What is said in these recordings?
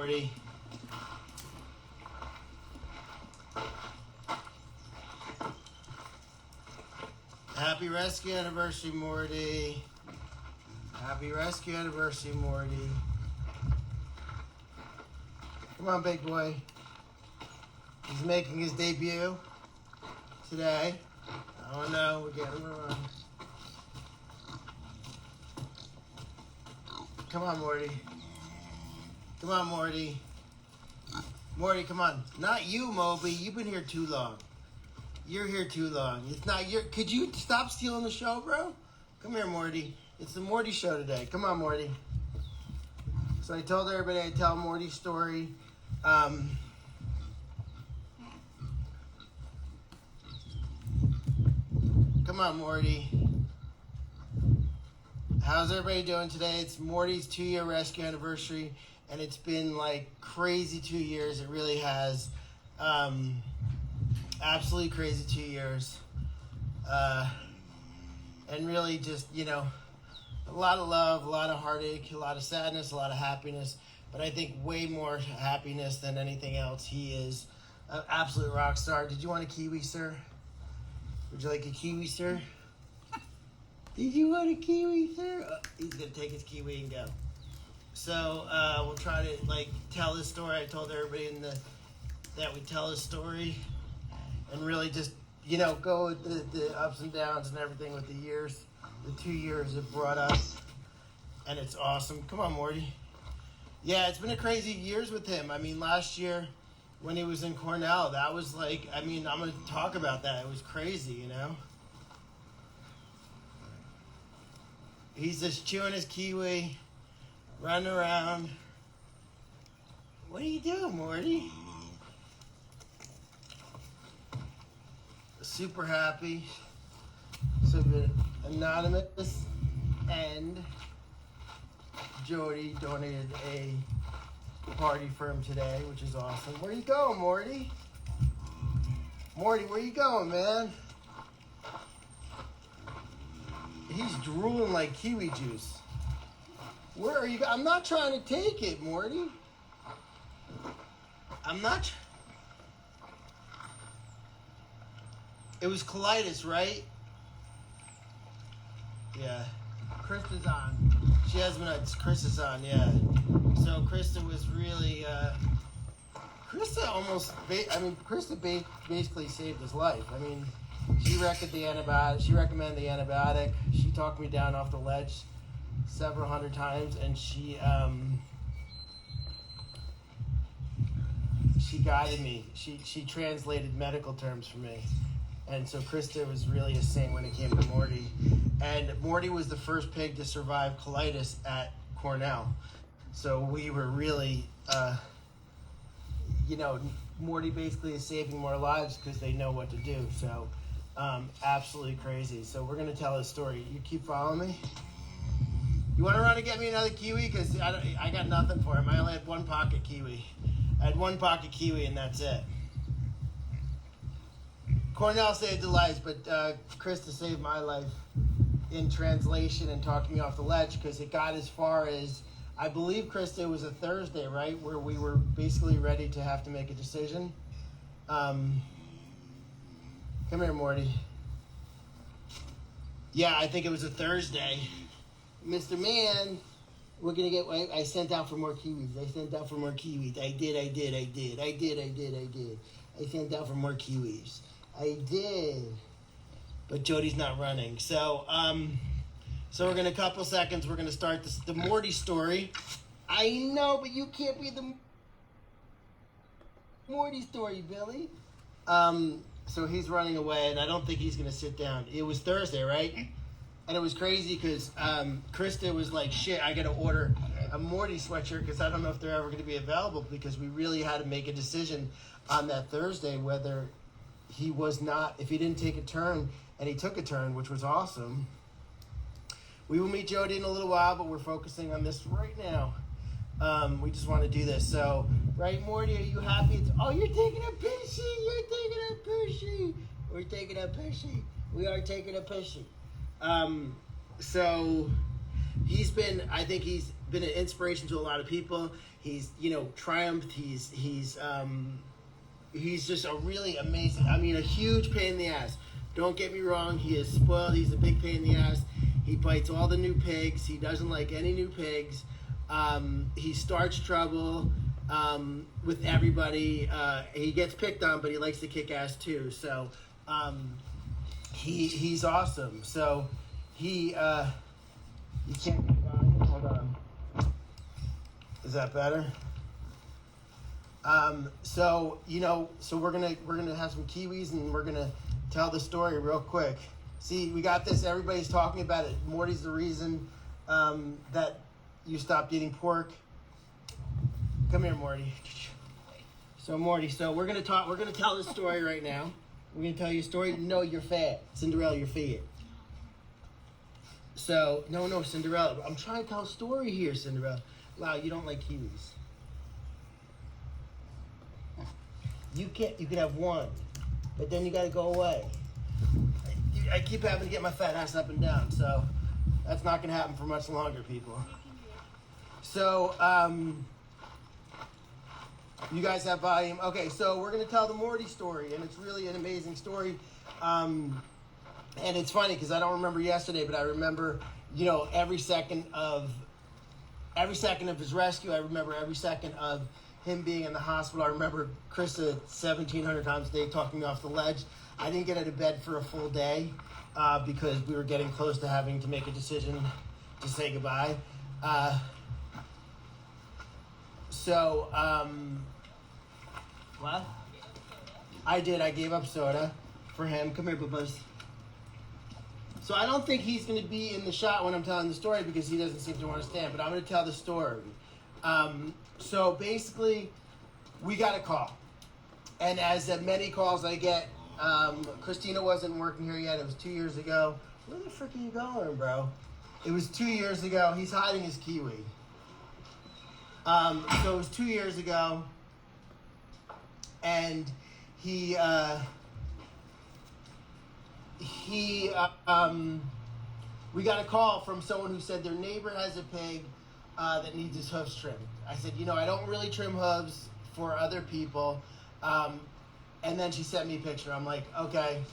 Morty. Happy rescue anniversary, Morty. Happy rescue anniversary, Morty. Come on, big boy. He's making his debut today. Oh no, we're getting him around. Come on, Morty. Come on, Morty. Morty, come on. Not you, Moby. You've been here too long. You're here too long. It's not your... Could you stop stealing the show, bro? Come here, Morty. It's the Morty show today. Come on, Morty. So I told everybody I'd tell Morty's story. Come on, Morty. How's everybody doing today? It's Morty's 2-year rescue anniversary, and it's been like crazy 2 years. It really has. Absolutely crazy 2 years. And really just, you know, a lot of love, a lot of heartache, a lot of sadness, a lot of happiness. But I think way more happiness than anything else. He is an absolute rock star. Did you want a kiwi, sir? Would you like a kiwi, sir? Did you want a kiwi, sir? Oh, he's going to take his kiwi and go. So we'll try to, like, tell his story. I told everybody that we tell his story and really just, you know, go with the ups and downs and everything with the years. The 2 years it brought us. And it's awesome. Come on, Morty. Yeah, it's been a crazy years with him. I mean, last year when he was in Cornell, that was like, I mean, I'm going to talk about that. It was crazy, you know? He's just chewing his kiwi, running around. What are you doing, Morty? Super happy. So good. Anonymous and Jodi donated a party for him today, which is awesome. Where you going, Morty? Morty, where you going, man? He's drooling like kiwi juice. Where are you? I'm not trying to take it, Morty. I'm not. It was colitis, right? Yeah. Krista's on. She has been on. Krista's on, yeah. So Krista was really. Krista almost. Krista basically saved his life. I mean, she recommended the antibiotic. She talked me down off the ledge several hundred times, and she guided me. She translated medical terms for me. And so Krista was really a saint when it came to Morty. And Morty was the first pig to survive colitis at Cornell. So we were really, you know, Morty basically is saving more lives because they know what to do. So absolutely crazy. So we're going to tell his story. You keep following me? You want to run and get me another kiwi? Because I got nothing for him. I only had one pocket kiwi. I had one pocket kiwi and that's it. Cornell saved the lives, but Krista saved my life in translation and talking me off the ledge because it got as far as, I believe, Krista, it was a Thursday, right, where we were basically ready to have to make a decision. Come here, Morty. Yeah, I think it was a Thursday. Mr. Man, we're going to get, I sent out for more kiwis. I sent out for more kiwis. I did. I sent out for more kiwis. I did. But Jodi's not running. So we're going to, a couple seconds, we're going to start the Morty story. I know, but you can't be the Morty story, Billy. So he's running away, and I don't think he's going to sit down. It was Thursday, right? And it was crazy because Krista was like, shit, I got to order a Morty sweatshirt because I don't know if they're ever going to be available because we really had to make a decision on that Thursday whether he was not, if he didn't take a turn, and he took a turn, which was awesome. We will meet Jodi in a little while, but we're focusing on this right now. We just want to do this. So, right, Morty, are you happy? You're taking a pissy. You're taking a pissy. We're taking a pissy. We are taking a pissy. So, I think he's been an inspiration to a lot of people. He's, triumphed. He's just a really amazing, a huge pain in the ass. Don't get me wrong, he is spoiled. He's a big pain in the ass. He bites all the new pigs. He doesn't like any new pigs. He starts trouble with everybody. He gets picked on, but he likes to kick ass too. So he's awesome. So you can't. Hold on. Is that better? So we're gonna have some kiwis and we're gonna tell the story real quick. See, we got this. Everybody's talking about it. Morty's the reason that you stopped eating pork. Come here, Morty. So Morty, we're gonna tell the story right now. We're gonna tell you a story. No, you're fat, Cinderella. You're fat. So no, Cinderella. I'm trying to tell a story here, Cinderella. Wow, you don't like kiwis. You can have one, but then you gotta go away. I keep having to get my fat ass up and down, so that's not gonna happen for much longer, people. So, you guys have volume. Okay, so we're gonna tell the Morty story, and it's really an amazing story. And it's funny because I don't remember yesterday, but I remember, every second of his rescue. I remember every second of him being in the hospital. I remember Krista 1,700 times a day talking me off the ledge. I didn't get out of bed for a full day because we were getting close to having to make a decision to say goodbye. What? I did. I gave up soda for him. Come here, Bubba's. So I don't think he's going to be in the shot when I'm telling the story because he doesn't seem to want to stand, but I'm going to tell the story. So basically, we got a call. And as many calls I get, Christina wasn't working here yet. It was 2 years ago. Where the frick are you going, bro? It was 2 years ago. He's hiding his kiwi. So it was 2 years ago. And we got a call from someone who said their neighbor has a pig that needs his hooves trimmed. I said, I don't really trim hooves for other people. And then she sent me a picture. I'm like, okay,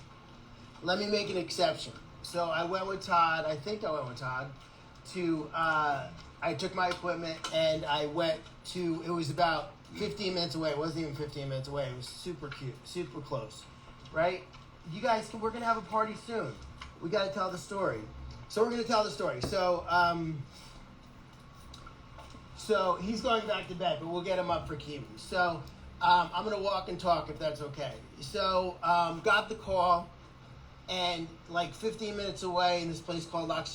let me make an exception. So I went with Todd. I think I went with Todd I took my equipment and I went to, it was about 15 minutes away. It wasn't even 15 minutes away. It was super cute, super close, right? You guys, we're going to have a party soon. We got to tell the story. So we're going to tell the story. So he's going back to bed, but we'll get him up for kiwi. So I'm going to walk and talk if that's okay. So got the call, and like 15 minutes away in this place called Loch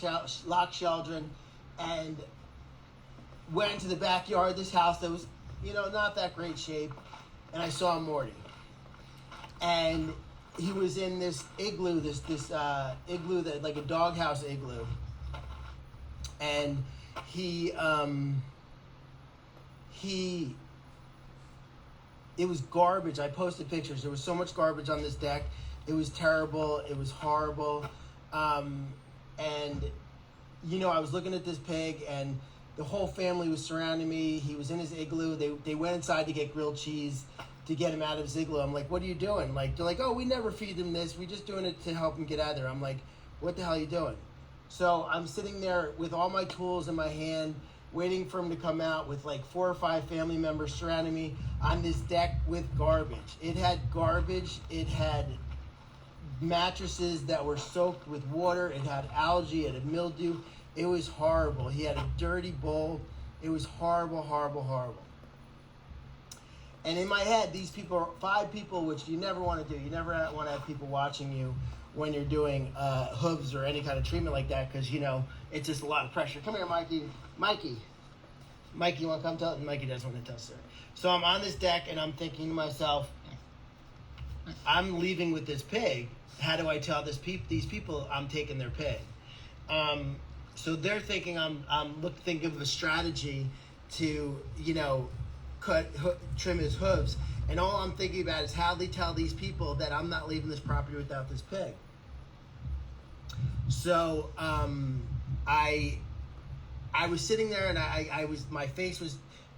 Sheldon, and went into the backyard of this house that was, not that great shape, and I saw Morty. And he was in this igloo, this igloo that like a doghouse igloo, and it was garbage. I posted pictures. There was so much garbage on this deck. It was terrible. It was horrible. And I was looking at this pig, and the whole family was surrounding me. He was in his igloo. They went inside to get grilled cheese to get him out of his igloo. I'm like, what are you doing? Like, they're like, oh, we never feed him this. We're just doing it to help him get out of there. I'm like, what the hell are you doing? So I'm sitting there with all my tools in my hand, waiting for him to come out with like 4 or 5 family members surrounding me on this deck with garbage. It had garbage. It had mattresses that were soaked with water. It had algae. It had mildew. It was horrible. He had a dirty bowl. It was horrible, horrible, horrible. And in my head, these people are 5 people, which you never want to do. You never want to have people watching you when you're doing hooves or any kind of treatment like that, because, it's just a lot of pressure. Come here, Mikey. Mikey, you want to come tell it? Mikey doesn't want to tell, sir. So I'm on this deck, and I'm thinking to myself, I'm leaving with this pig. How do I tell these people I'm taking their pig? So they're thinking I'm thinking of a strategy to, trim his hooves. And all I'm thinking about is how they tell these people that I'm not leaving this property without this pig. So I I was sitting there and my face was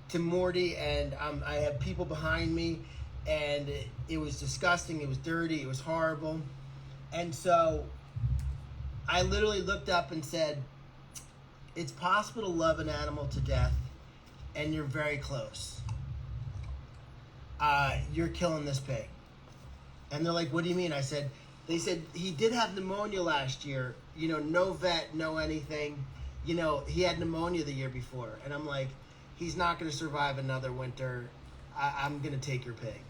to Morty, and I had people behind me, and it was disgusting. It was dirty. It was horrible. And so I literally looked up and said, it's possible to love an animal to death, and you're very close. You're killing this pig. And they're like, what do you mean? They said, he did have pneumonia last year. You know, no vet, no anything. You know, he had pneumonia the year before. And I'm like, he's not going to survive another winter. I'm going to take your pig.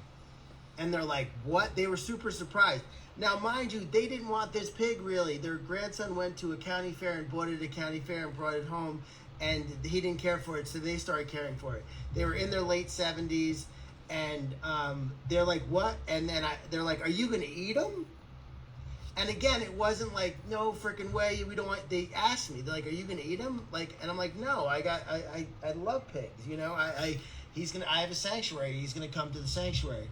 And they're like, what? They were super surprised. Now, mind you, they didn't want this pig, really. Their grandson went to a county fair and bought it at a county fair and brought it home, and he didn't care for it, so they started caring for it. They were in their late 70s, and they're like, what? And then they're like, are you going to eat him? And again, it wasn't like, no freaking way, we don't want, they asked me, they're like, are you going to eat him? Like, and I'm like, no, I love pigs, you know, I have a sanctuary, he's going to come to the sanctuary.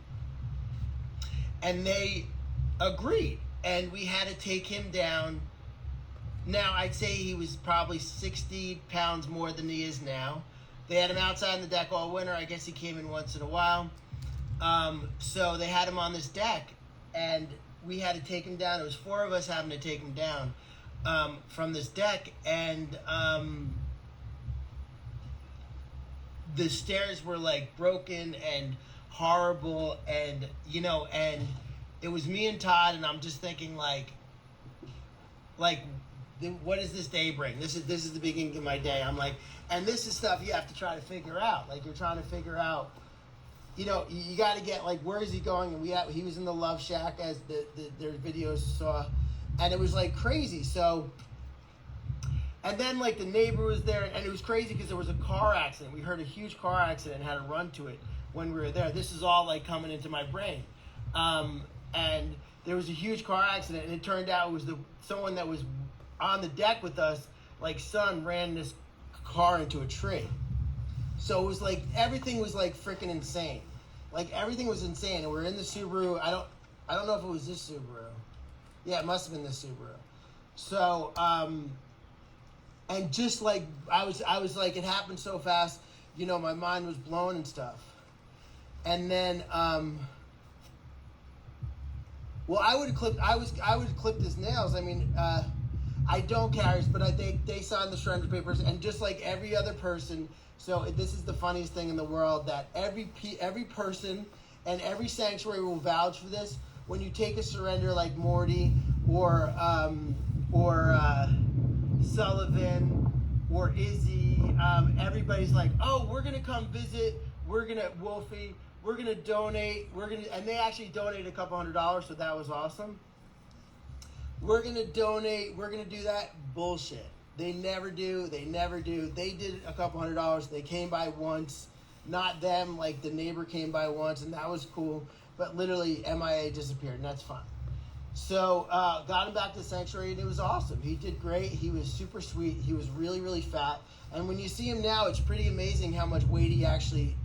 And they agreed, and we had to take him down. Now, I'd say he was probably 60 pounds more than he is now. They had him outside on the deck all winter. I guess he came in once in a while. So they had him on this deck, and we had to take him down. It was 4 of us having to take him down from this deck, and the stairs were like broken and horrible, and you know, and it was me and Todd, and I'm just thinking like what does this day bring? This is the beginning of my day. I'm like, and this is stuff you have to try to figure out. Like, you're trying to figure out, you know, you got to get like, where is he going? And he was in the love shack, as their videos saw, and it was like crazy. So, and then like the neighbor was there, and it was crazy because there was a car accident. We heard a huge car accident and had to run to it when we were there. This is all like coming into my brain. And there was a huge car accident, and it turned out it was someone that was on the deck with us, like, son ran this car into a tree. So it was like, everything was like freaking insane. Like, everything was insane. And we're in the Subaru. I don't know if it was this Subaru. Yeah, it must have been this Subaru. So, and just like, I was like, it happened so fast, you know, my mind was blown and stuff. And then, well, I would have clipped his nails. I mean, I don't carry, but they signed the surrender papers, and just like every other person. So this is the funniest thing in the world, that every person and every sanctuary will vouch for this. When you take a surrender like Morty or Sullivan or Izzy, everybody's like, oh, we're gonna come visit. We're gonna Wolfie. We're gonna donate. And they actually donated a couple $100, so that was awesome. We're gonna donate. We're gonna do that. Bullshit. They never do. They did a couple $100. They came by once. Not them. Like, the neighbor came by once, and that was cool. But literally, MIA disappeared, and that's fine. So got him back to the sanctuary, and it was awesome. He did great. He was super sweet. He was really, really fat. And when you see him now, it's pretty amazing how much weight he actually.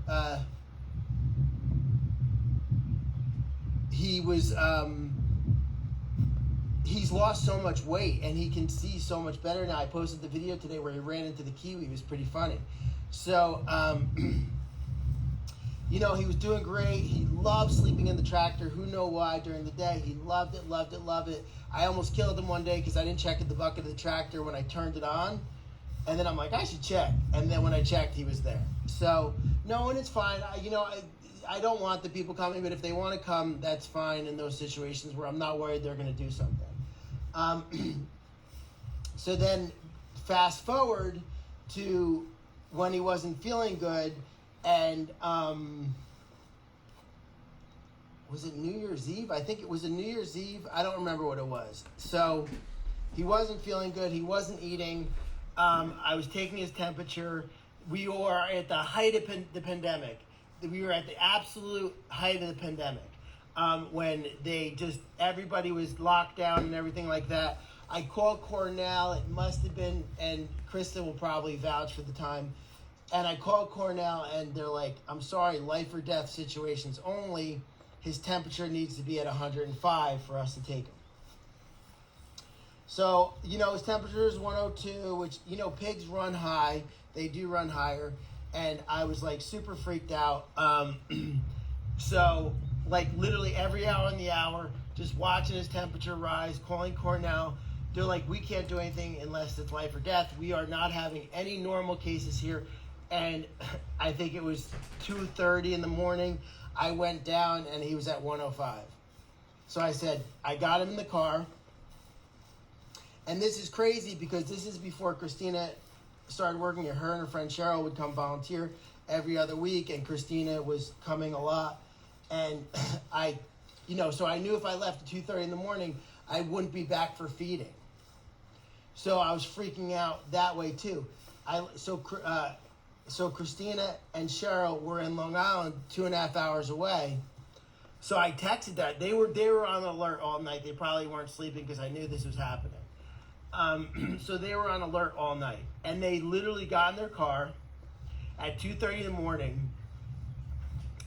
He's lost so much weight, and he can see so much better now. I posted the video today where he ran into the kiwi. It was pretty funny. So, you know, he was doing great. He loved sleeping in the tractor. Who knows why during the day. He loved it, loved it, loved it. I almost killed him one day because I didn't check at the bucket of the tractor when I turned it on. And then I'm like, I should check. And then when I checked, he was there. So, no, and it's fine. I don't want the people coming, but if they want to come, that's fine in those situations where I'm not worried they're going to do something. So then fast forward to when he wasn't feeling good, and was it New Year's Eve? I think it was a New Year's Eve. I don't remember what it was. So he wasn't feeling good. He wasn't eating. I was taking his temperature. We were at the height of the pandemic. We were at the absolute height of the pandemic. When everybody was locked down and everything like that. I called Cornell. It must have been, and Krista will probably vouch for the time. And I called Cornell, and they're like, I'm sorry, life or death situations only. His temperature needs to be at 105 for us to take him. So, his temperature is 102, which, pigs run high. They do run higher. And I was like super freaked out. So, like literally every hour in the hour, just watching his temperature rise, calling Cornell. They're like, we can't do anything unless it's life or death. We are not having any normal cases here. And I think it was 2:30 in the morning. I went down and he was at 105. So I said, I got him in the car. And this is crazy because this is before Christina started working here. Her and her friend Cheryl would come volunteer every other week, and Christina was coming a lot. And so I knew if I left at 2:30 in the morning, I wouldn't be back for feeding. So I was freaking out that way too. So Christina and Cheryl were in Long Island 2.5 hours away. So I texted that. They were on alert all night. They probably weren't sleeping because I knew this was happening. So they were on alert all night. And they literally got in their car at 2:30 in the morning.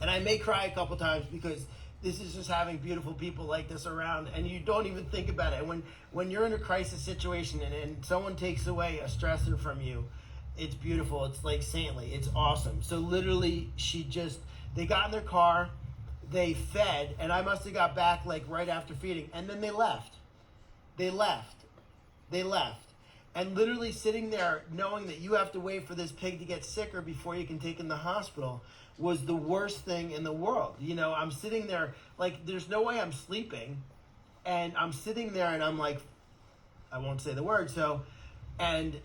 And I may cry a couple times because this is just having beautiful people like this around, and you don't even think about it. When you're in a crisis situation and someone takes away a stressor from you, it's beautiful. It's like saintly. It's awesome. So literally, they got in their car, they fed, and I must have got back like right after feeding, and then they left. They left. And literally sitting there knowing that you have to wait for this pig to get sicker before you can take him to the hospital was the worst thing in the world. I'm sitting there, like, there's no way I'm sleeping. And I'm sitting there and I'm like, I won't say the word, and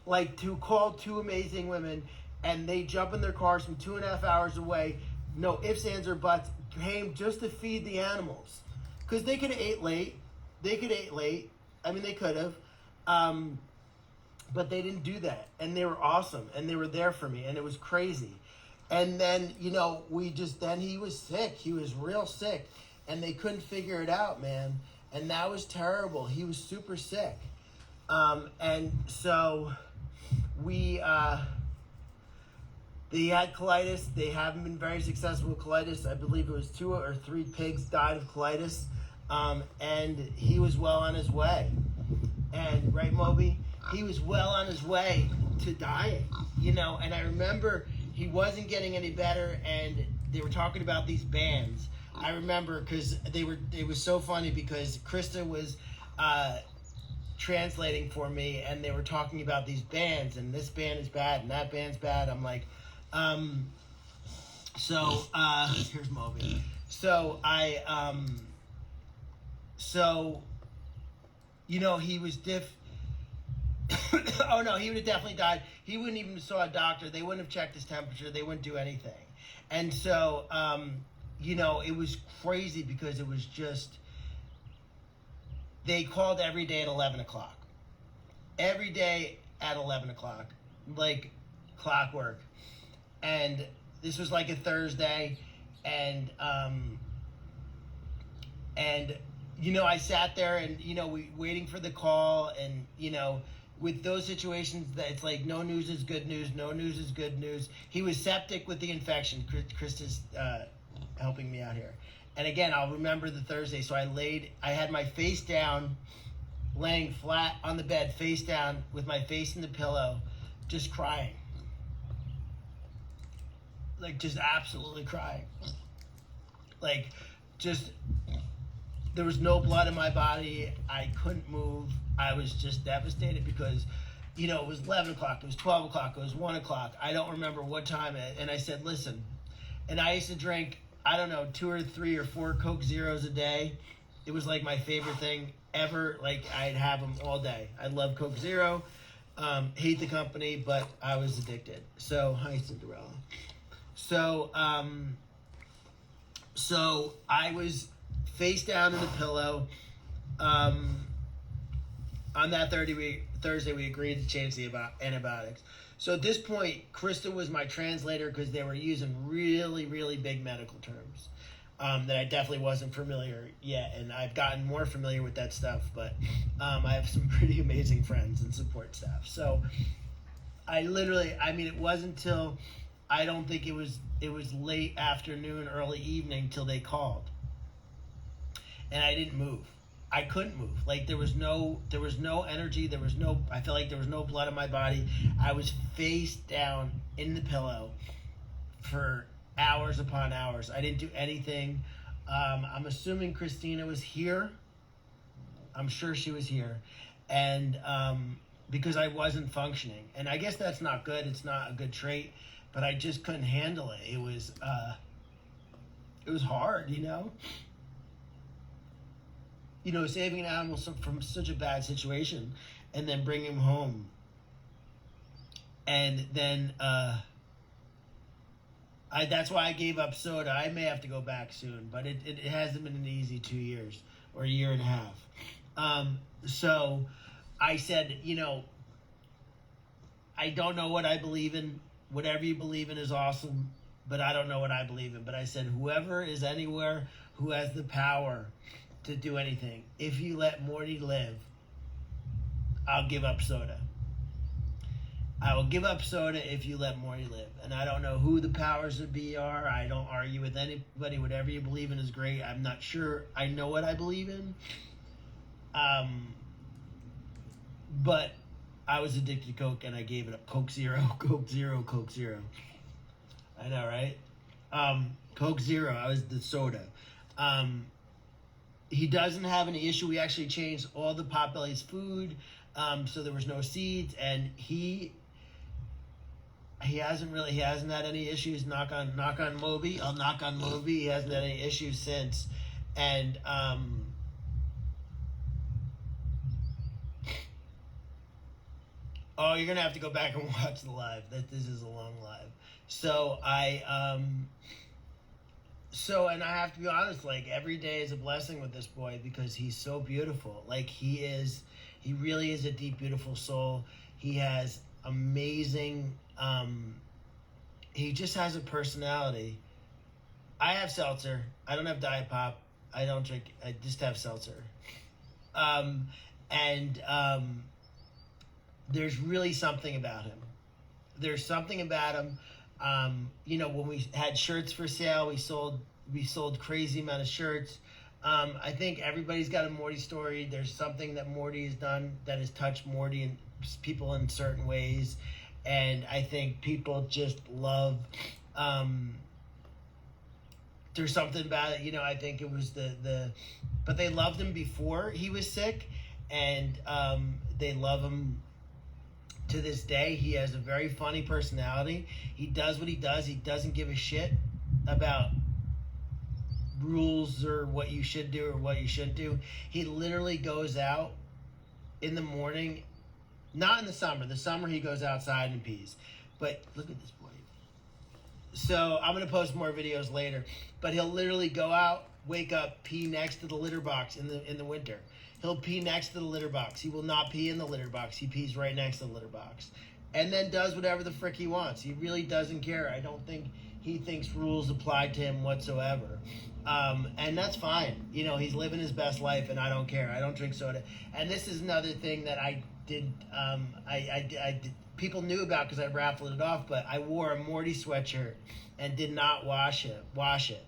like to call two amazing women, and they jump in their cars from 2.5 hours away, no ifs, ands, or buts, came just to feed the animals. Because they could have ate late. I mean, they could have. But they didn't do that. And they were awesome. And they were there for me. And it was crazy. And then, then he was sick. He was real sick. And they couldn't figure it out, man. And that was terrible. He was super sick. And so they had colitis. They haven't been very successful with colitis. I believe it was 2 or 3 pigs died of colitis. And he was well on his way. And, right, Moby? He was well on his way to dying, and I remember he wasn't getting any better, and they were talking about these bands. I remember because it was so funny because Krista was translating for me, and they were talking about these bands, and this band is bad, and that band's bad. I'm like, here's Moby. He was oh no, he would have definitely died. He wouldn't even saw a doctor. They wouldn't have checked his temperature. They wouldn't do anything. And so, it was crazy because it was just, they called every day at 11 o'clock. Every day at 11 o'clock, like clockwork. And this was like a Thursday. And I sat there and, waiting for the call, and, with those situations that it's like no news is good news, no news is good news. He was septic with the infection. Krista's helping me out here. And again, I'll remember the Thursday. So I had my face down, laying flat on the bed, face down, with my face in the pillow, just crying. Like, just absolutely crying. Like, just, there was no blood in my body. I couldn't move. I was just devastated because, it was 11 o'clock, it was 12 o'clock, it was 1 o'clock. I don't remember what time. And I said, listen, and I used to drink, I don't know, 2 or 3 or 4 Coke Zeros a day. It was like my favorite thing ever. Like, I'd have them all day. I love Coke Zero. Hate the company, but I was addicted. So, hi, Cinderella. So I was face down in the pillow. On that Thursday, we agreed to change the antibiotics. So at this point, Krista was my translator because they were using really, really big medical terms that I definitely wasn't familiar yet. And I've gotten more familiar with that stuff, but I have some pretty amazing friends and support staff. So it wasn't until, I don't think it was late afternoon, early evening till they called. And I didn't move. I couldn't move. Like there was no energy. I felt like there was no blood in my body. I was face down in the pillow for hours upon hours. I didn't do anything. I'm assuming Christina was here. I'm sure she was here, and because I wasn't functioning, and I guess that's not good. It's not a good trait, but I just couldn't handle it. It was hard, saving an animal from such a bad situation, and then bringing him home, and then that's why I gave up soda. I may have to go back soon, but it hasn't been an easy 2 years or a year and a half. So I said, I don't know what I believe in. Whatever you believe in is awesome, but I don't know what I believe in. But I said, whoever is anywhere who has the power to do anything, if you let Morty live, I'll give up soda. I will give up soda if you let Morty live. And I don't know who the powers that be are. I don't argue with anybody. Whatever you believe in is great. I'm not sure I know what I believe in. But I was addicted to Coke and I gave it up. Coke Zero, Coke Zero, Coke Zero. I know, right? Coke Zero, I was the soda. He doesn't have any issue. We actually changed all the Potbelly's food, so there was no seeds, and he hasn't had any issues. Knock on Moby. I'll knock on Moby. He hasn't had any issues since, and oh, you're gonna have to go back and watch the live. This is a long live. So and I have to be honest, like every day is a blessing with this boy because he's so beautiful. Like he really is a deep, beautiful soul. He has amazing, he just has a personality. I have seltzer. I don't have Diet Pop. I don't drink, I just have seltzer. There's really something about him. There's something about him. When we had shirts for sale, we sold crazy amount of shirts. I think everybody's got a Morty story. There's something that Morty has done that has touched Morty and people in certain ways. And I think people just love, there's something about it, I think it was but they loved him before he was sick, and they love him to this day. He has a very funny personality. He does what he does. He doesn't give a shit about rules or what you should do or what you shouldn't do. He literally goes out in the morning, not in the summer. The summer he goes outside and pees. But look at this boy. So I'm going to post more videos later. But he'll literally go out, wake up, pee next to the litter box in the winter. He'll pee next to the litter box. He will not pee in the litter box. He pees right next to the litter box. And then does whatever the frick he wants. He really doesn't care. I don't think he thinks rules apply to him whatsoever. And that's fine. He's living his best life, and I don't care. I don't drink soda. And this is another thing that I did. I did. People knew about because I raffled it off, but I wore a Morty sweatshirt and did not wash it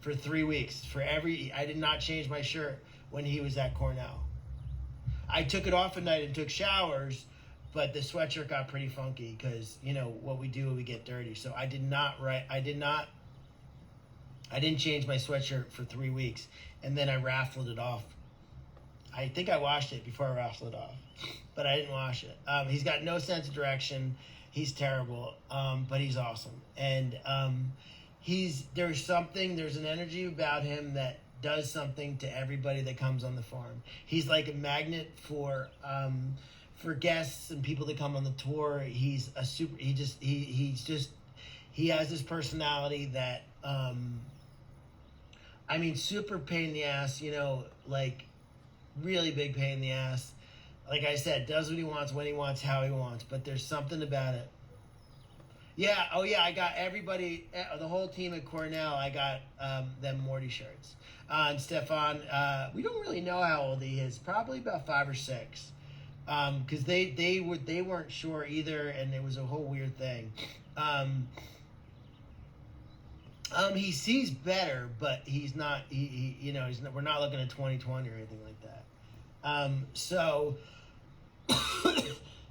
for 3 weeks. I did not change my shirt when he was at Cornell. I took it off at night and took showers, but the sweatshirt got pretty funky because what we do when we get dirty. So I didn't change my sweatshirt for 3 weeks, and then I raffled it off. I think I washed it before I raffled it off, but I didn't wash it. He's got no sense of direction. He's terrible, but he's awesome. And there's an energy about him that does something to everybody that comes on the farm. He's like a magnet for guests and people that come on the tour. He has this personality that super pain in the ass, like really big pain in the ass. Like I said, does what he wants, when he wants, how he wants, but there's something about it. Yeah, oh yeah, I got everybody, the whole team at Cornell, I got them Morty shirts. And Stefan, we don't really know how old he is, probably about 5 or 6. Because they weren't sure either, and it was a whole weird thing. He sees better, but he's not. You know, we're not looking at 20/20 or anything like that. So,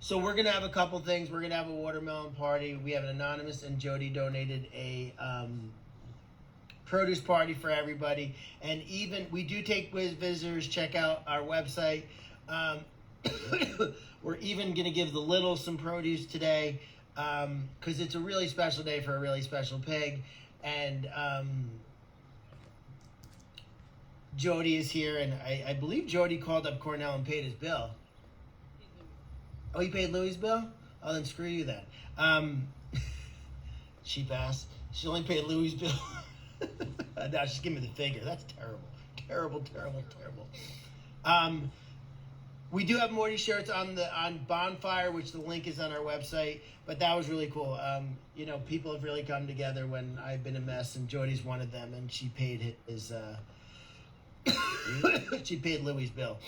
so we're gonna have a couple things. We're gonna have a watermelon party. We have an anonymous, and Jodi donated a produce party for everybody. And even we do take visitors. Check out our website. We're even gonna give the little some produce today because it's a really special day for a really special pig. And Jodi is here, and I believe Jodi called up Cornell and paid his bill. Oh, he paid Louis' bill? Oh, then screw you then. Cheap ass. She only paid Louis' bill. Now she's giving me the figure. That's terrible. Terrible, terrible, terrible. We do have Morty shirts on Bonfire, which the link is on our website. But that was really cool. You know, people have really come together when I've been a mess, and Jodi's one of them, and she paid his. She paid Louis' bill.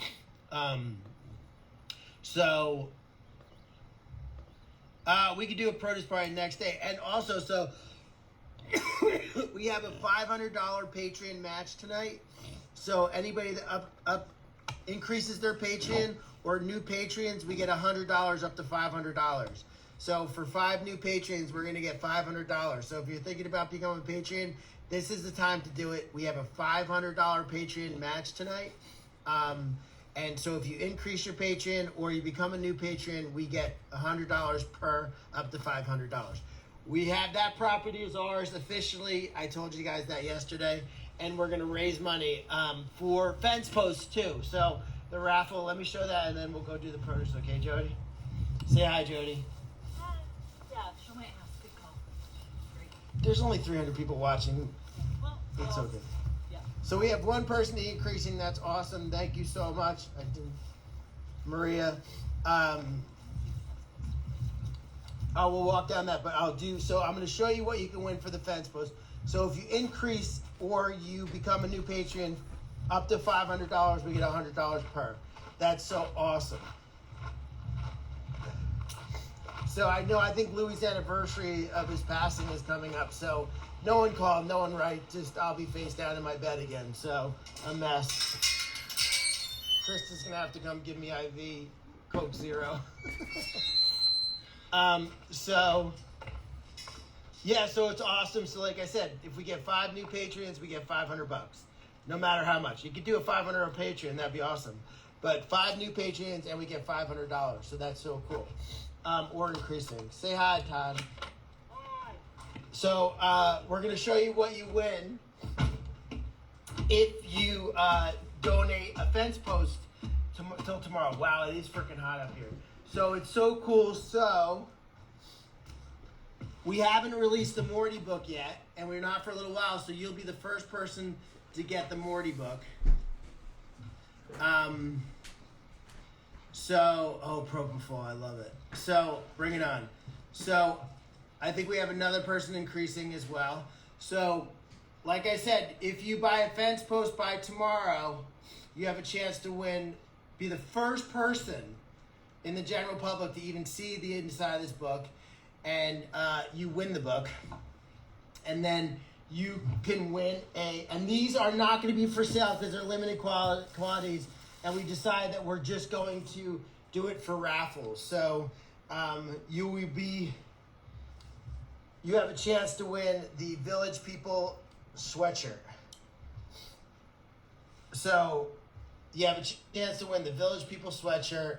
So we could do a produce party next day, and also so we have a $500 Patreon match tonight. So anybody that up increases their Patreon or new patrons, we get $100 up to $500. So for 5 new patrons, we're going to get $500. So if you're thinking about becoming a patron, this is the time to do it. We have a $500 Patreon match tonight. And so if you increase your Patreon or you become a new patron, we get $100 per up to $500. We have that property as ours officially. I told you guys that yesterday. And we're going to raise money for fence posts too. So the raffle, let me show that, and then we'll go do the produce. Okay, Jodi? Say hi, Jodi. Hi. Yeah, show my ass. Good call. Great. There's only 300 people watching. Well, it's okay. Yeah. So we have one person increasing. That's awesome. Thank you so much. Maria. I will walk down that, but I'll do. So I'm going to show you what you can win for the fence post. So if you increase or you become a new patron, up to $500, we get $100 per. That's so awesome. So I think Louis' anniversary of his passing is coming up. So no one called, no one write. Just I'll be face down in my bed again. So a mess. Krista's gonna have to come give me IV Coke Zero. Yeah, so it's awesome. So like I said, if we get 5 new patrons, we get $500. No matter how much. You could do a $500 Patreon, that'd be awesome. But 5 new patrons and we get $500. So that's so cool. Or increasing. Say hi, Todd. Hi. So we're gonna show you what you win if you donate a fence post till tomorrow. Wow, it is freaking hot up here. So it's so cool. So we haven't released the Morty book yet, and we're not for a little while, so you'll be the first person to get the Morty book. Propofol, I love it. So, bring it on. So, I think we have another person increasing as well. So, like I said, if you buy a fence post by tomorrow, you have a chance to win, be the first person in the general public to even see the inside of this book. And you win the book, and then you can win and these are not going to be for sale because they're limited quantities, and we decided that we're just going to do it for raffles. So you have a chance to win the Village People sweatshirt. So you have a chance to win the Village People sweatshirt.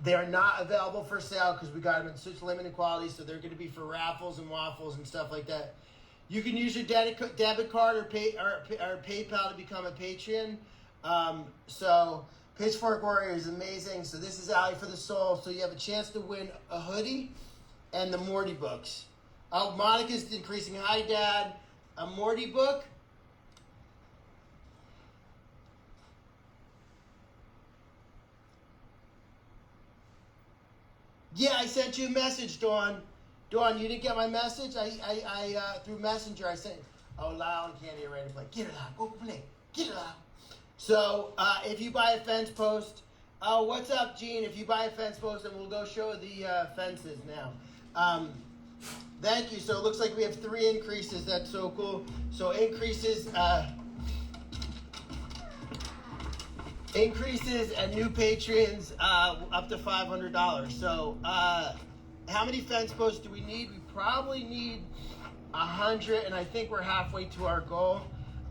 They are not available for sale because we got them in such limited quality, so they're going to be for raffles and waffles and stuff like that. You can use your debit card or PayPal to become a Patreon. So Pitchfork Warrior is amazing. So this is Alley for the Soul. So you have a chance to win a hoodie and the Morty books. Oh, Monica's increasing. Hi, Dad. A Morty book. Yeah, I sent you a message, Dawn. Dawn, you didn't get my message? I through Messenger, I sent, oh, Lyle and Candy are ready to play. Get it out, go play. Get it out. So, if you buy a fence post, oh, what's up, Gene? If you buy a fence post, then we'll go show the fences now. Thank you. So it looks like we have 3 increases. That's so cool. So increases and new patrons up to $500. So how many fence posts do we need? We probably need 100, and I think we're halfway to our goal.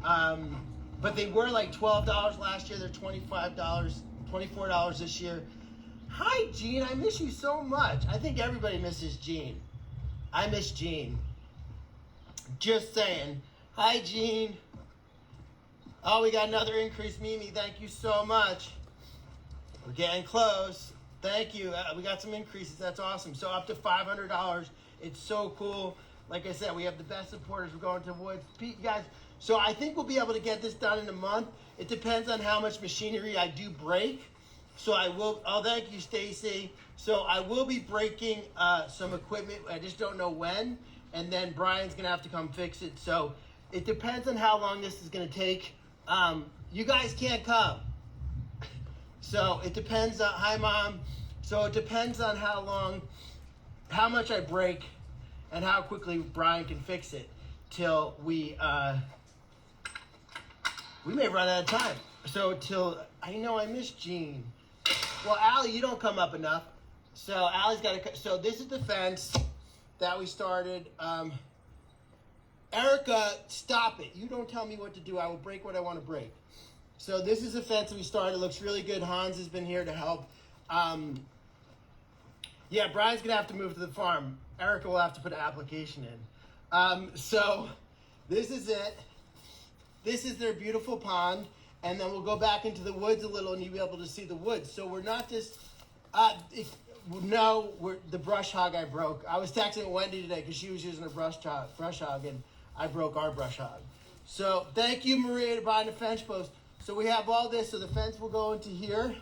But they were like $12 last year. They're $25, $24 this year. Hi, Gene. I miss you so much. I think everybody misses Gene. I miss Gene. Just saying. Hi, Gene. Oh, we got another increase, Mimi. Thank you so much. We're getting close. Thank you. We got some increases. That's awesome. So up to $500. It's so cool. Like I said, we have the best supporters. We're going to the woods. Pete, guys. So I think we'll be able to get this done in a month. It depends on how much machinery I do break. So I will. Oh, thank you, Stacy. So I will be breaking some equipment. I just don't know when. And then Brian's gonna have to come fix it. So it depends on how long this is gonna take. You guys can't come. So it depends on. Hi, Mom. So it depends on how much I break, and how quickly Brian can fix it. Till we may run out of time. So till I know I miss Gene. Well, Allie, you don't come up enough. So Allie's got to. So this is the fence that we started. Erica, stop it! You don't tell me what to do. I will break what I want to break. So this is the fence we started. It looks really good. Hans has been here to help. Yeah, Brian's gonna have to move to the farm. Erica will have to put an application in. So this is it. This is their beautiful pond. And then we'll go back into the woods a little and you'll be able to see the woods. So we're not just, the brush hog I broke. I was texting Wendy today because she was using a brush hog and I broke our brush hog. So thank you, Maria, to buying the fence post. So we have all this. So the fence will go into here.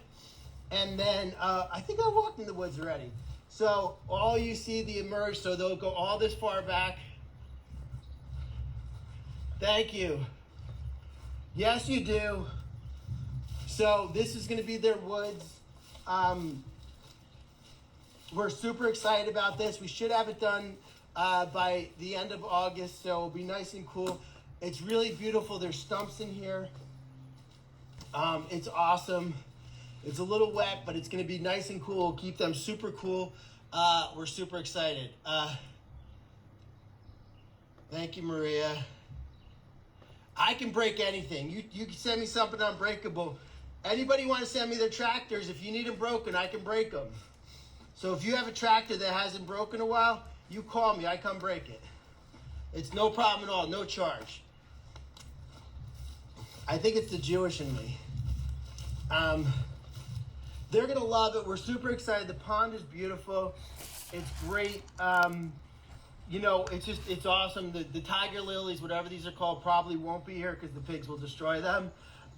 And then I think I walked in the woods already. So all you see the emerge. So they'll go all this far back. Thank you. Yes, you do. So this is going to be their woods. We're super excited about this. We should have it done by the end of August, so it'll be nice and cool. It's really beautiful. There's stumps in here. It's awesome. It's a little wet, but it's going to be nice and cool. Keep them super cool. We're super excited. Thank you, Maria. I can break anything. You can send me something unbreakable. Anybody want to send me their tractors? If you need them broken, I can break them. So if you have a tractor that hasn't broken a while, you call me. I come break it. It's no problem at all. No charge. I think it's the Jewish in me. They're going to love it. We're super excited. The pond is beautiful. It's great. You know, it's awesome. The tiger lilies, whatever these are called, probably won't be here because the pigs will destroy them.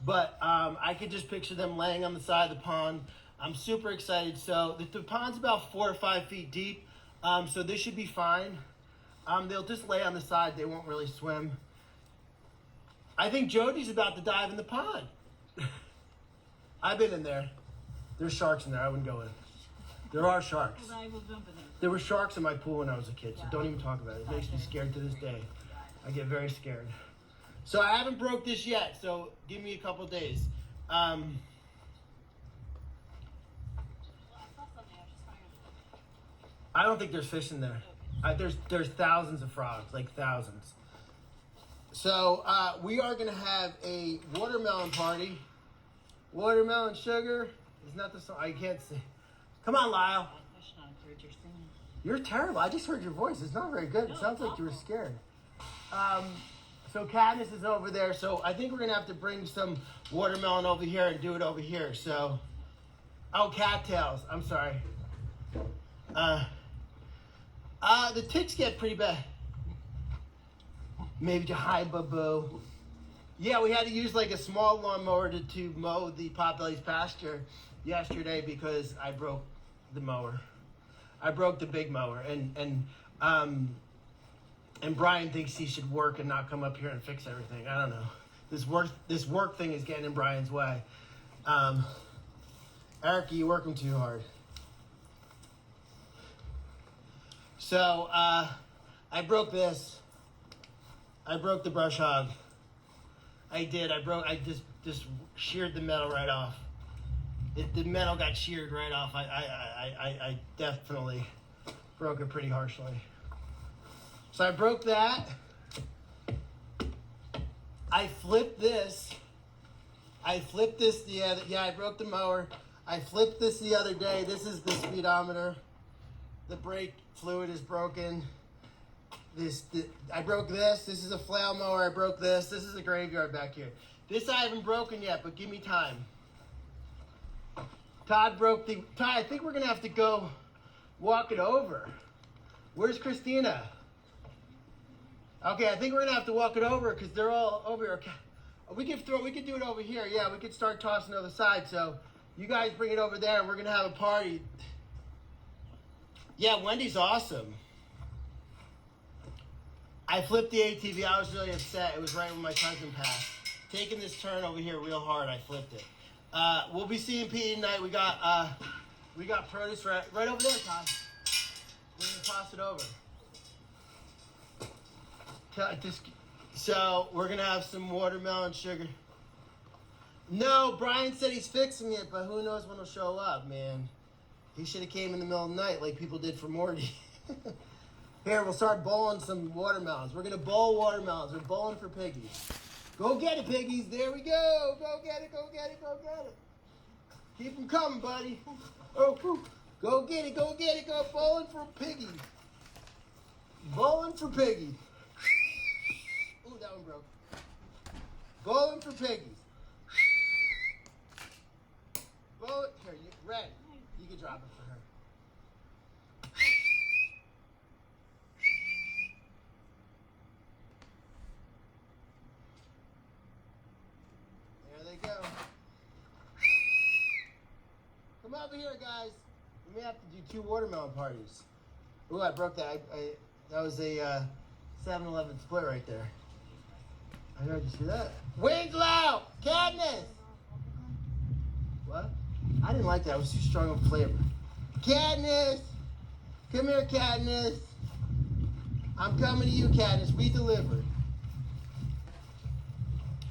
But I could just picture them laying on the side of the pond. I'm super excited. So the pond's about 4 or 5 feet deep. So this should be fine. They'll just lay on the side. They won't really swim. I think Jodi's about to dive in the pond. I've been in there. There's sharks in there. I wouldn't go in. There are sharks. Well, I will jump in there. There were sharks in my pool when I was a kid, so don't even talk about it. It makes me scared to this day. I get very scared. So I haven't broke this yet, so give me a couple days. Well, I saw something. I was just trying to. I don't think there's fish in there. There's thousands of frogs, like thousands. So we are going to have a watermelon party. Watermelon sugar. Isn't that the song? I can't see. Come on, Lyle. I should not have heard your singing. You're terrible. I just heard your voice. It's not very good. It sounds like you were scared. So Katniss is over there. So I think we're going to have to bring some watermelon over here and do it over here. So, oh, cattails. I'm sorry. The ticks get pretty bad. Maybe to hi, boo. Yeah, we had to use like a small lawnmower to mow the Potbelly's pasture yesterday because I broke the mower. I broke the big mower, and Brian thinks he should work and not come up here and fix everything. I don't know. This work thing is getting in Brian's way. Erica, you're working too hard. So I broke this. I broke the brush hog. I did. I just sheared the metal right off. The metal got sheared right off. I definitely broke it pretty harshly. So I broke that. I flipped this. I broke the mower. I flipped this the other day. This is the speedometer. The brake fluid is broken. I broke this. This is a flail mower. I broke this. This is a graveyard back here. This I haven't broken yet, but give me time. Todd, I think we're going to have to go walk it over. Where's Christina? Okay, I think we're going to have to walk it over because they're all over here. Okay. We could do it over here. Yeah, we could start tossing to the side. So you guys bring it over there and we're going to have a party. Yeah, Wendy's awesome. I flipped the ATV. I was really upset. It was right when my cousin passed. Taking this turn over here real hard, I flipped it. We'll be seeing Pete tonight. We got produce right over there, Todd. We're gonna toss it over. So we're gonna have some watermelon sugar. No, Brian said he's fixing it, but who knows when he'll show up, man. He should have came in the middle of the night like people did for Morty. Here, we'll start bowling some watermelons. We're gonna bowl watermelons. We're bowling for piggies. Go get it, piggies. There we go. Go get it, go get it, go get it. Keep them coming, buddy. Oh, whew. Go get it, go get it. Go bowling for piggies. Bowling for piggies. Ooh, that one broke. Bowling for piggies. Bowling. Here, Red, you can drop it for her. There they go. Come over here, guys. We may have to do 2 watermelon parties. Ooh, I broke that. That was a 7-Eleven split right there. I heard you see that. Winslow! Katniss! What? I didn't like that. It was too strong of a flavor. Katniss! Come here, Katniss. I'm coming to you, Katniss. We delivered.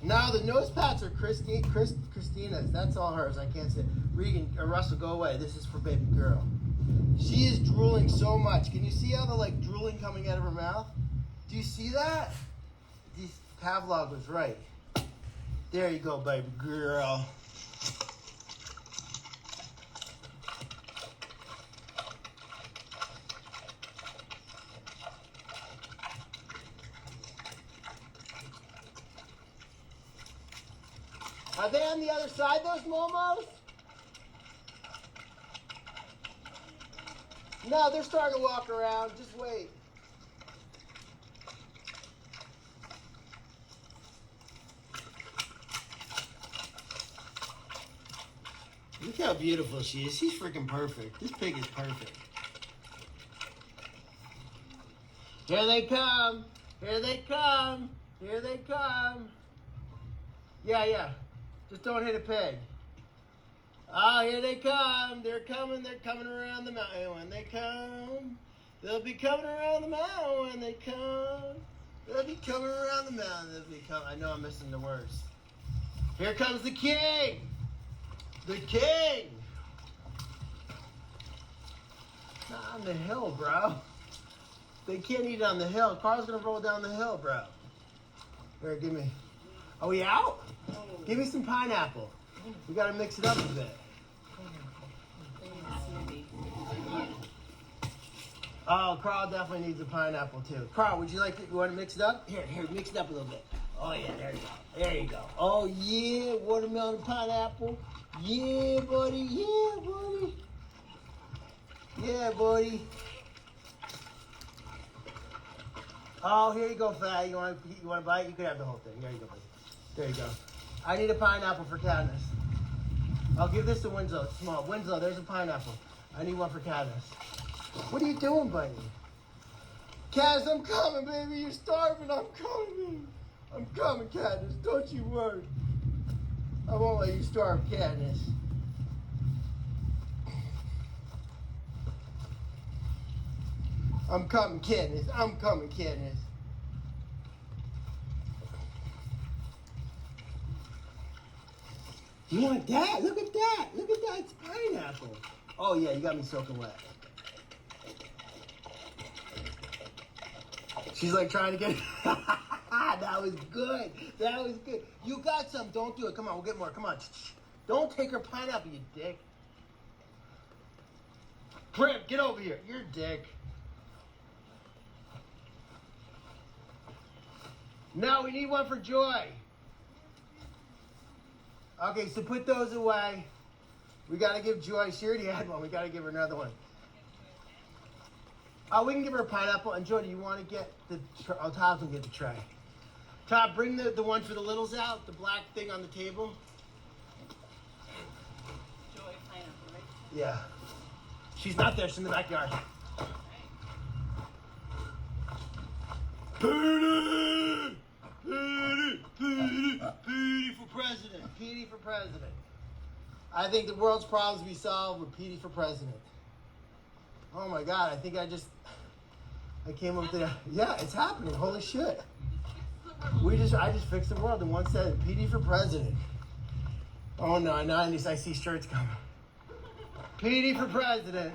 No, the nose pats are Christina's. That's all hers. I can't say. Regan or Russell, go away. This is for baby girl. She is drooling so much. Can you see all the drooling coming out of her mouth? Do you see that? Pavlov was right. There you go, baby girl. Are they on the other side, those momos? No, they're starting to walk around. Just wait. Look how beautiful she is. She's freaking perfect. This pig is perfect. Here they come. Here they come. Here they come. Yeah. Just don't hit a pig. Oh, here they come. They're coming around the mountain. When they come, they'll be coming around the mountain. When they come, they'll be coming around the mountain. I know I'm missing the words. Here comes the king. The king. Not on the hill, bro. They can't eat it on the hill. Carl's gonna roll down the hill, bro. Here, give me. Are we out? Give me some pineapple. We gotta mix it up a bit. Oh, Carl definitely needs a pineapple too. Carl, would you like it? You want to mix it up? Here, mix it up a little bit. Oh yeah, there you go. There you go. Oh yeah, watermelon and pineapple. Yeah, buddy. Yeah, buddy. Yeah, buddy. Oh, here you go, Fat. You want to bite? You can have the whole thing. There you go, buddy. There you go. I need a pineapple for Katniss. I'll give this to Winslow. It's small. Winslow, there's a pineapple. I need one for Katniss. What are you doing, buddy? Katniss, I'm coming, baby. You're starving. I'm coming. I'm coming, Katniss. Don't you worry. I won't let you starve, Katniss. I'm coming, Katniss. I'm coming, Katniss. You want that? Look at that. Look at that. It's pineapple. Oh, yeah, you got me soaking wet. She's like trying to get it. That was good. That was good. You got some. Don't do it. Come on, we'll get more. Come on. Don't take her pineapple, you dick. Crip, get over here. You're a dick. No, we need one for Joy. Okay, so put those away. We got to give Joy, she already had one. We got to give her another one. Oh, we can give her a pineapple. And Jodi, you want to get the, oh, Todd can get the tray. Todd, bring the one for the littles out, the black thing on the table. Joy pineapple, right? Yeah. She's not there, she's in the backyard. Petey! Petey! Petey! Petey for president! Petey for president. I think the world's problems be solved with Petey for president. Oh my God, I think I came up with the, yeah, it's happening, holy shit. I just fixed the world and one said, Petey for president. Oh no, now I see shirts coming. Petey for president.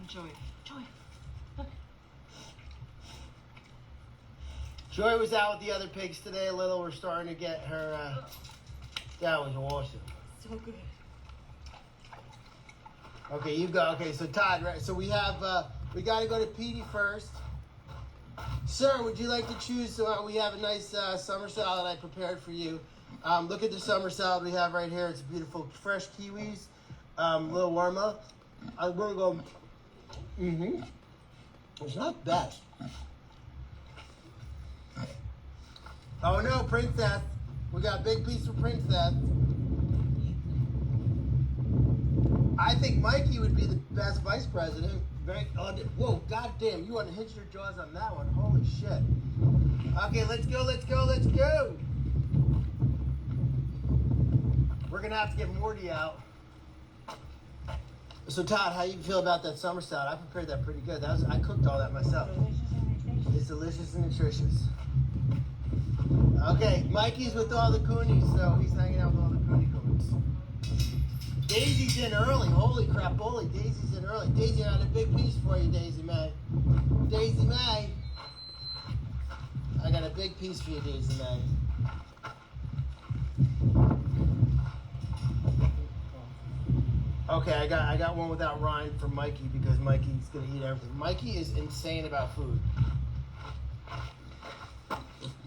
Joy. Joy. Look. Joy was out with the other pigs today a little. We're starting to get her, that was awesome. So good. Okay, you go. Okay, so Todd, right? So we have, we got to go to Petey first. Sir, would you like to choose? So we have a nice summer salad I prepared for you. Look at the summer salad we have right here. It's beautiful, fresh kiwis, a little warm up. We're going to go, It's not bad. Oh no, Princess. We got a big piece for Princess. I think Mikey would be the best vice president. Whoa, goddamn, you want to hinge your jaws on that one. Holy shit. Okay, let's go, let's go, let's go. We're going to have to get Morty out. So, Todd, how you feel about that summer salad? I prepared that pretty good. I cooked all that myself. Delicious and nutritious. It's delicious and nutritious. Okay, Mikey's with all the coonies, so he's hanging out with all the coonies. Daisy's in early. Holy crap, bully. Daisy's in early. Daisy, I got a big piece for you, Daisy May. Daisy May. I got a big piece for you, Daisy May. Okay, I got one without rind for Mikey because Mikey's gonna eat everything. Mikey is insane about food.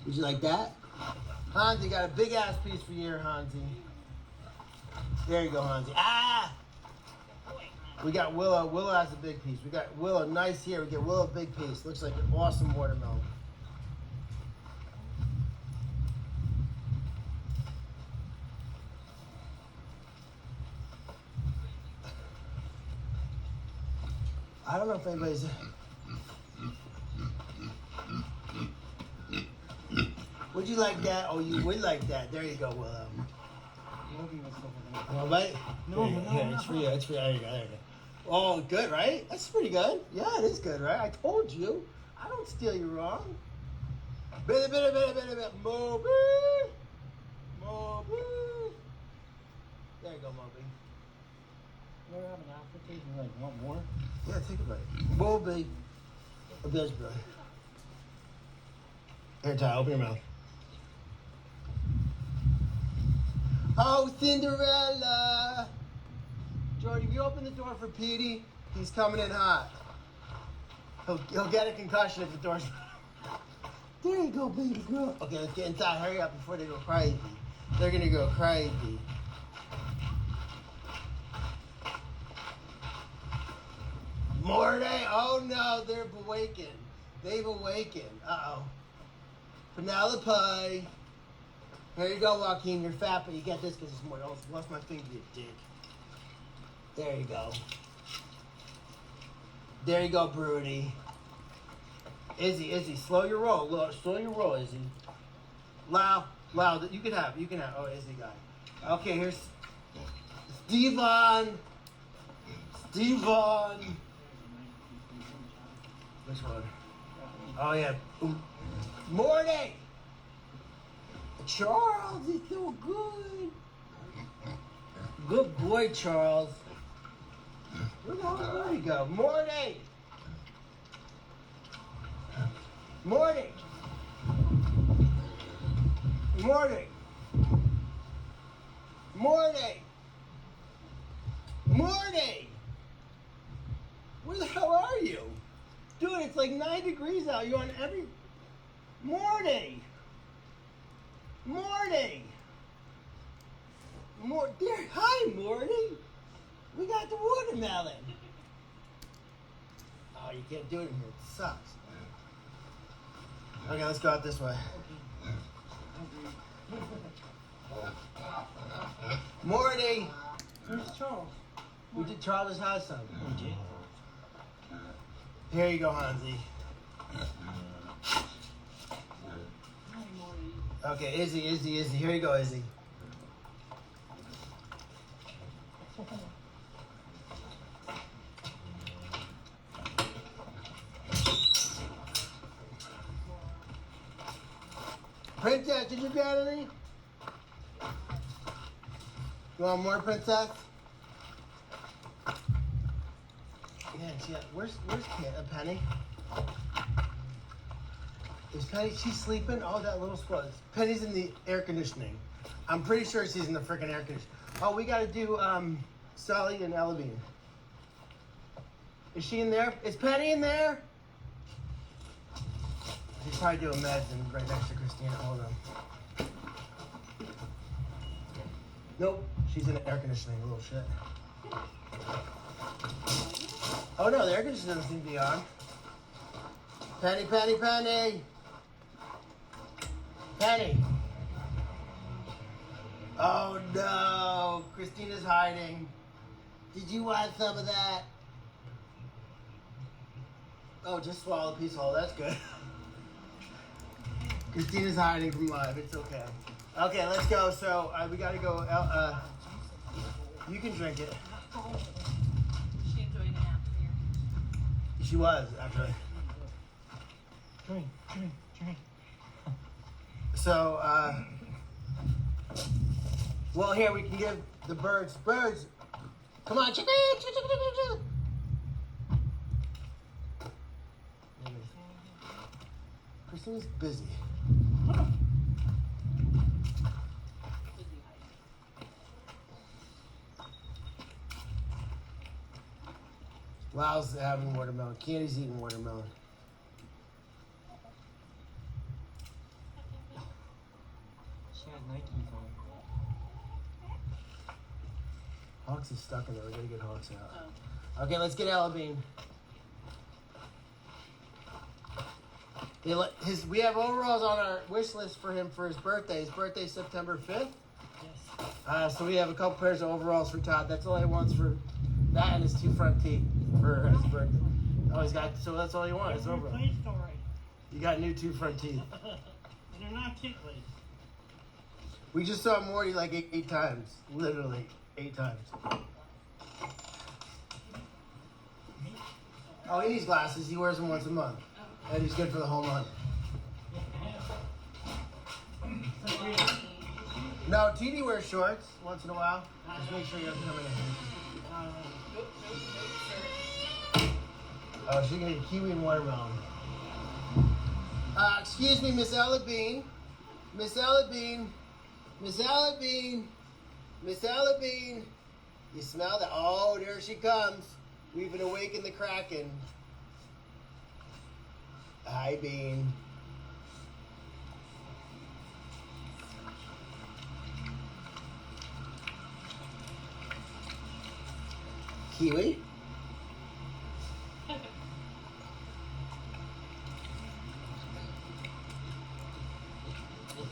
Would you like that? Hansi, got a big ass piece for you here, Hansi. There you go, Hansi. Ah! We got Willow. Willow has a big piece. We got Willow nice here. We get Willow a big piece. Looks like an awesome watermelon. I don't know if anybody's... Would you like that? Oh, you would like that. There you go, Willow. Well, right? No, Here, it's for you. It's for you. There you go. There you go. Oh, good, right? That's pretty good. Yeah, it is good, right? I told you. I don't steal you wrong. Bit. Moby. Moby. There you go, Moby. You ever have an aftertaste and like want more? Yeah, take a bite. Moby. Oh, there's blood. Here, Ty, open your mouth. Oh, Cinderella! Jodi, if you open the door for Petey, he's coming in hot. He'll get a concussion if the door's... There you go, baby girl. Okay, let's get inside. Hurry up before they go crazy. They're gonna go crazy. Morty! Oh no, they've awakened. They've awakened. Uh-oh. Penelope! Here you go, Joaquin. You're fat, but you get this because it's more. I lost my finger, you dick. There you go. There you go, Broody. Izzy, slow your roll. Slow your roll, Izzy. Lau, you can have. Oh, Izzy guy. Okay, here's Steven. Steven. Which one? Oh yeah. Ooh. Morty. Charles, he's so good. Good boy, Charles. Where the hell did Morty go? Morty. Morty. Morty. Morty. Morty. Where the hell are you? Dude, it's like 9 degrees out. You on every... Morty. Morty. Hi, Morty. We got the watermelon. Oh, you can't do it in here. It sucks. Okay, let's go out this way. Morty. Where's Charles? We did Charles' house some. We did. Here you go, Hansi. Hi, Morty. Okay, Izzy. Here you go, Izzy. Princess, did you get any? You want more, Princess? Yeah, where's Penny? Is Penny, she's sleeping? Oh, that little spot. Penny's in the air conditioning. I'm pretty sure she's in the freaking air conditioning. Oh, we gotta do, Sully and Ella Bean. Is she in there? Is Penny in there? She's probably doing meds and right next to Christina. Hold on. Nope, she's in the air conditioning, a little shit. Oh no, the air conditioner doesn't seem to be on. Penny. Penny. Oh no, Christina's hiding. Did you want some of that? Oh, just swallow a piece whole, that's good. Christina's hiding from live, it's okay. Okay, let's go. So, we gotta go, you can drink it. She enjoyed a nap here. She was, actually. Drink. So, well, here, we can give the birds, come on, chicken. Christina's busy. Lyle's having watermelon. Candy's eating watermelon. She had Nikes on. Hawks is stuck in there. We gotta get Hawks out. Okay, let's get Ella Bean. We have overalls on our wish list for him for his birthday. His birthday's September 5th. Yes. So we have a couple pairs of overalls for Todd. That's all he wants for that and his 2 front teeth for his birthday. Oh, he's got, so that's all he wants, is They're overalls. replaced already. You got new 2 front teeth. And they're not ticklish. We just saw Morty like 8 times. Literally 8 times. Oh, he needs glasses. He wears them once a month. And he's good for the whole month. No, TD wears shorts once in a while. Just make sure he doesn't come in. Oh, she's gonna eat kiwi and watermelon. Excuse me, Miss Ella Bean. Miss Ella Bean. Miss Ella Bean. Miss Ella Bean. You smell that? Oh, there she comes. We've been awakened the Kraken. Hi, Bean. Kiwi?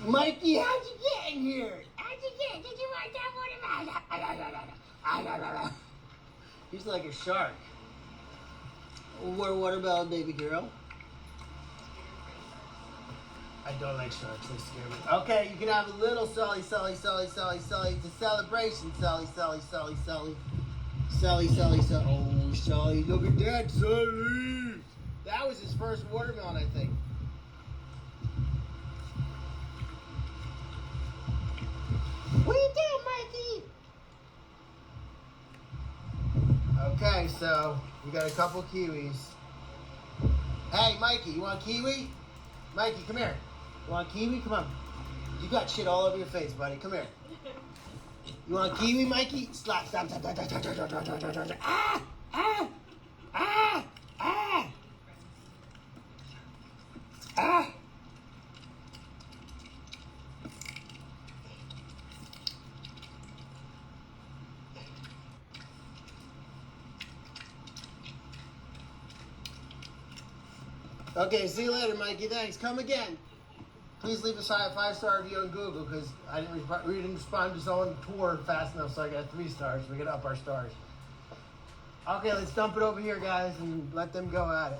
Mikey, how'd you get in here? How'd you get? Did you want that watermelon? He's like a shark. Watermelon, baby girl. I don't like sharks. They scare me. Okay, you can have a little Sully. It's a celebration, Sully. Oh, Sully, look at that, Sully. That was his first watermelon, I think. What are you doing, Mikey? Okay, so we got a couple kiwis. Hey, Mikey, you want kiwi? Mikey, come here. You want kiwi? Come on. You got shit all over your face, buddy. Come here. You want kiwi, Mikey? Stop. Ah! Ah! Ah! Ah! Ah! Okay, see you later, Mikey. Thanks. Come again. Please leave us a 5-star review on Google because we didn't respond to someone tour fast enough, so I got 3 stars. We gotta up our stars. Okay, let's dump it over here, guys, and let them go at it.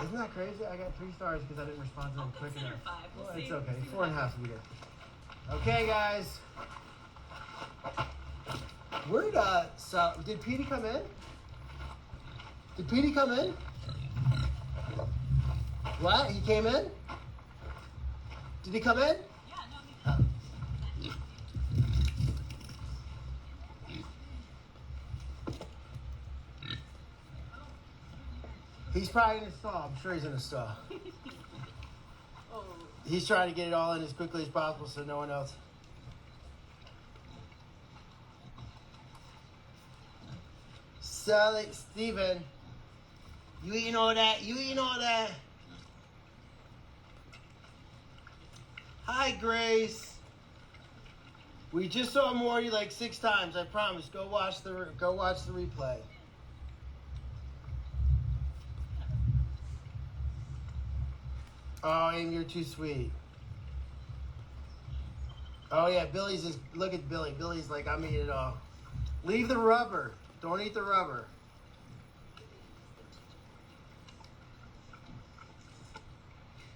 Isn't that crazy? I got 3 stars because I didn't respond to them quick enough. 5. We'll Well, see. it's okay. 4.5 will be good. Okay, guys. Where did Petey come in? Did Petey come in? What? He came in? Did he come in? Yeah, no, He's probably in a stall. I'm sure he's in a stall. Oh, He's trying to get it all in as quickly as possible so no one else. Sully, Steven, you eating all that? You eating all that? Hi, Grace. We just saw Morty like 6 times. I promise. Go watch the replay. Oh, Amy, you're too sweet. Oh yeah, Billy's just look at Billy. Billy's like, I'm eating it all. Leave the rubber. Don't eat the rubber.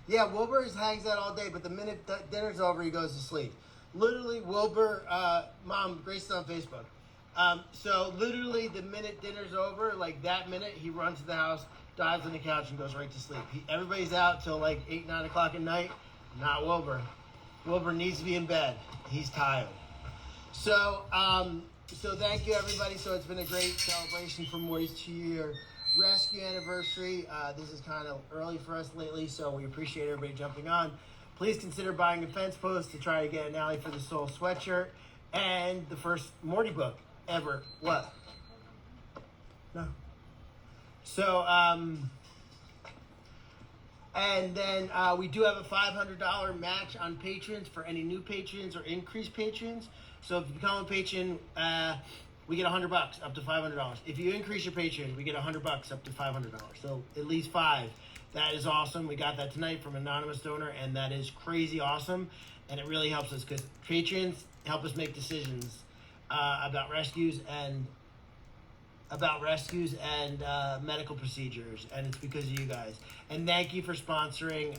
Yeah, Wilbur hangs out all day, but the minute dinner's over, he goes to sleep. Literally, Wilbur, Mom, Grace is on Facebook. So literally, the minute dinner's over, like that minute, he runs to the house, dives on the couch, and goes right to sleep. Everybody's out till like 8, 9 o'clock at night. Not Wilbur. Wilbur needs to be in bed. He's tired. So thank you, everybody. So it's been a great celebration for Morty's 2-year rescue anniversary. This is kind of early for us lately, so we appreciate everybody jumping on. Please consider buying a fence post to try to get an Alley for the Soul sweatshirt and the first Morty book ever. What? No. So, and then we do have a $500 match on patrons for any new patrons or increased patrons. So if you become a patron, we get $100 up to $500. If you increase your Patreon, we get $100 up to $500. So at least 5. That is awesome. We got that tonight from an anonymous donor, and that is crazy awesome. And it really helps us because patrons help us make decisions about rescues and medical procedures, and it's because of you guys. And thank you for sponsoring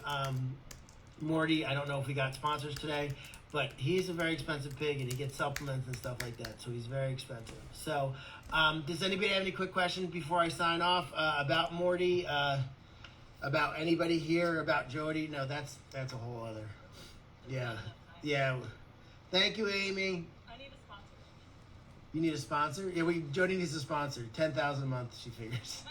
Morty. I don't know if we got sponsors today, but he's a very expensive pig, and he gets supplements and stuff like that, so he's very expensive. So does anybody have any quick questions before I sign off about Morty, about anybody here, about Jodi? No, that's a whole other. Yeah. Thank you, Amy. I need a sponsor. You need a sponsor? Yeah, Jodi needs a sponsor. 10,000 a month, she figures.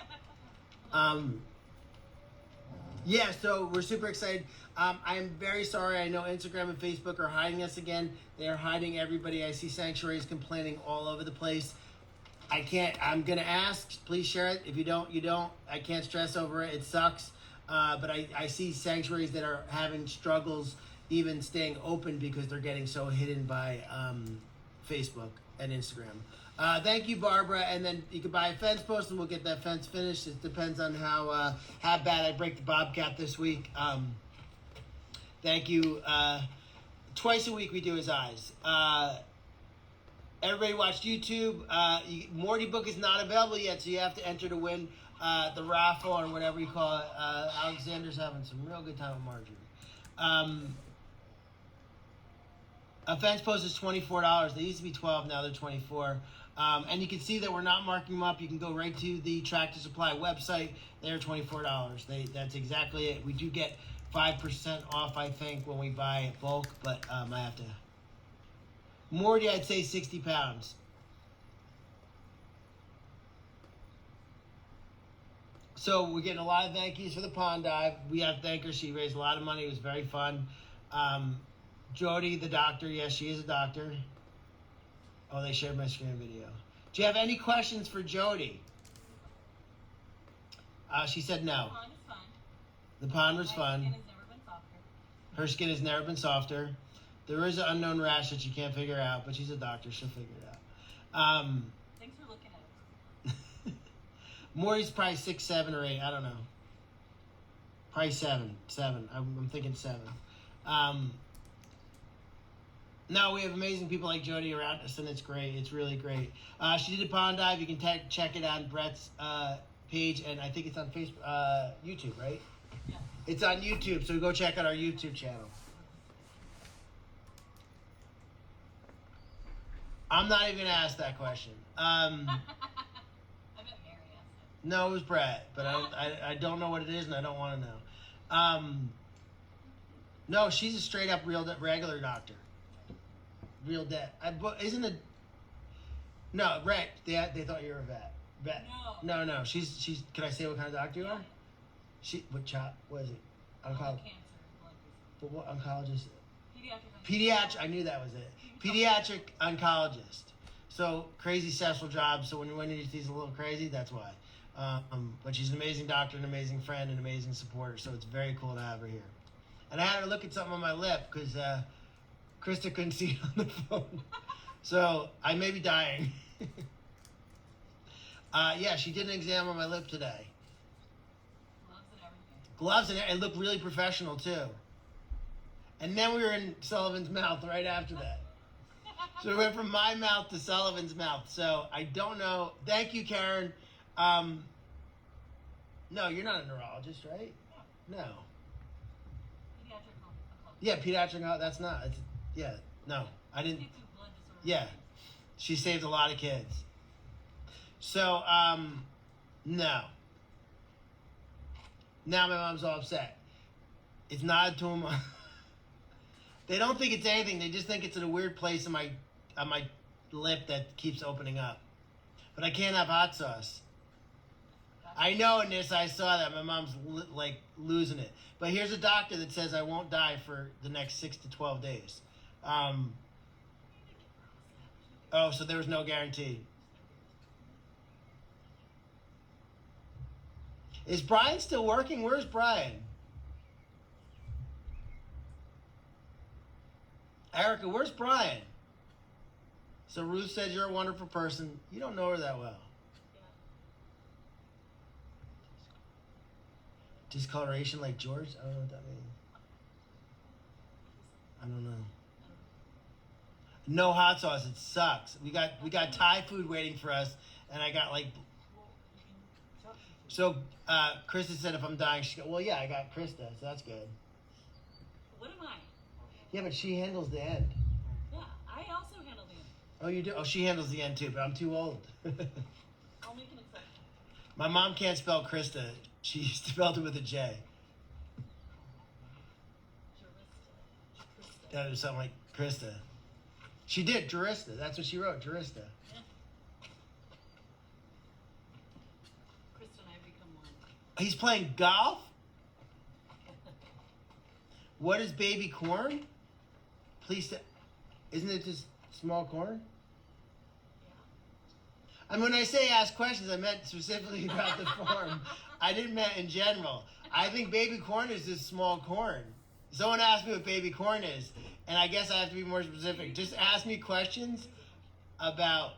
Yeah, so we're super excited. I am very sorry. I know Instagram and Facebook are hiding us again. They are hiding everybody. I see sanctuaries complaining all over the place. I'm going to ask. Please share it. If you don't, you don't. I can't stress over it. It sucks. But I see sanctuaries that are having struggles even staying open because they're getting so hidden by Facebook and Instagram. Thank you, Barbara. And then you can buy a fence post and we'll get that fence finished. It depends on how bad I break the bobcat this week. Thank you. Twice a week we do his eyes. Everybody watch YouTube. Morty book is not available yet, so you have to enter to win the raffle or whatever you call it. Alexander's having some real good time with Marjorie. A fence post is $24. They used to be $12, now they're $24. And you can see that we're not marking them up. You can go right to the Tractor Supply website. They're $24. That's exactly it. We do get 5% off, I think, when we buy it bulk, but I have to. Morty, I'd say 60 pounds. So we're getting a lot of thank yous for the pond dive. We have to thank her. She raised a lot of money. It was very fun. Jodi, the doctor. Yes, she is a doctor. Oh, they shared my screen video. Do you have any questions for Jodi? She said no. The pond is fun. The pond was My fun. skin has never been softer. Her skin has never been softer. There is an unknown rash that she can't figure out, but she's a doctor. She'll figure it out. Thanks for looking at it. Morty's probably 6, 7, or 8. I don't know. Probably 7. 7. I'm thinking 7. No, we have amazing people like Jodi around us, and it's great. It's really great. She did a pond dive. You can check it on Brett's page, and I think it's on Facebook, YouTube, right? Yeah. It's on YouTube, so go check out our YouTube channel. I'm not even going to ask that question. I bet Mary asked it. No, it was Brett, but I don't know what it is, and I don't want to know. No, she's a straight up regular doctor. Real vet. Isn't it? No, right. They thought you were a vet. No. She's. Can I say what kind of doctor you are? What is it? Cancer. Blood But what oncologist? Pediatric. I knew that was it. Pediatric oncologist. So crazy, stressful job. So when she's a little crazy, that's why. But she's an amazing doctor, an amazing friend, an amazing supporter. So it's very cool to have her here. And I had her look at something on my lip because Krista couldn't see it on the phone. So I may be dying. Yeah, she did an exam on my lip today. Gloves and everything. It looked really professional too. And then we were in Sullivan's mouth right after that. So we went from my mouth to Sullivan's mouth. So I don't know. Thank you, Karen. No, you're not a neurologist, right? No. Pediatric oncologist. Yeah, pediatric. That's not. Yeah, no, I didn't. Yeah, she saved a lot of kids. So, no. Now my mom's all upset. It's not a tumor. They don't think it's anything. They just think it's in a weird place on my lip that keeps opening up. But I can't have hot sauce. I know in this, I saw that. My mom's like losing it. But here's a doctor that says I won't die for the next 6 to 12 days. So there was no guarantee. Is Brian still working? Where's Brian? Erica, where's Brian? So Ruth said you're a wonderful person. You don't know her that well. Discoloration like George? I don't know what that means. I don't know. No hot sauce. It sucks. We got Thai food waiting for us, and I got like. So Krista said if I'm dying, she go, well, yeah, I got Krista, so that's good. What am I? Yeah, but she handles the end. Yeah, I also handle the end. Oh, you do? Oh, she handles the end too, but I'm too old. I'll make an exception. My mom can't spell Krista. She spelled it with a J. That was something like Krista. She did, Jurista. That's what she wrote, Jurista. Yeah. Krista and I have become one. He's playing golf? What is baby corn? Please, isn't it just small corn? Yeah. And when I say ask questions, I meant specifically about the farm. I didn't mean in general. I think baby corn is just small corn. Someone asked me what baby corn is, and I guess I have to be more specific. Just ask me questions about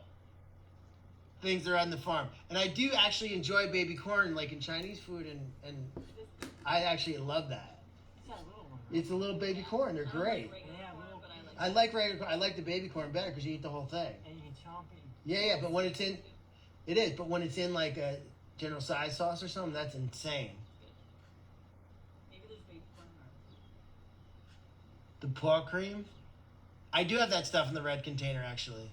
things that are on the farm. And I do actually enjoy baby corn, like in Chinese food, and I actually love that. It's that little one. It's a little baby corn. They're great. I like regular corn. I like the baby corn better because you eat the whole thing. And you can chomp it. Yeah, but when it's in, it is. But when it's in like a General Tso's sauce or something. That's insane. Maybe there's baby corn or The paw cream. I do have that stuff in the red container, actually.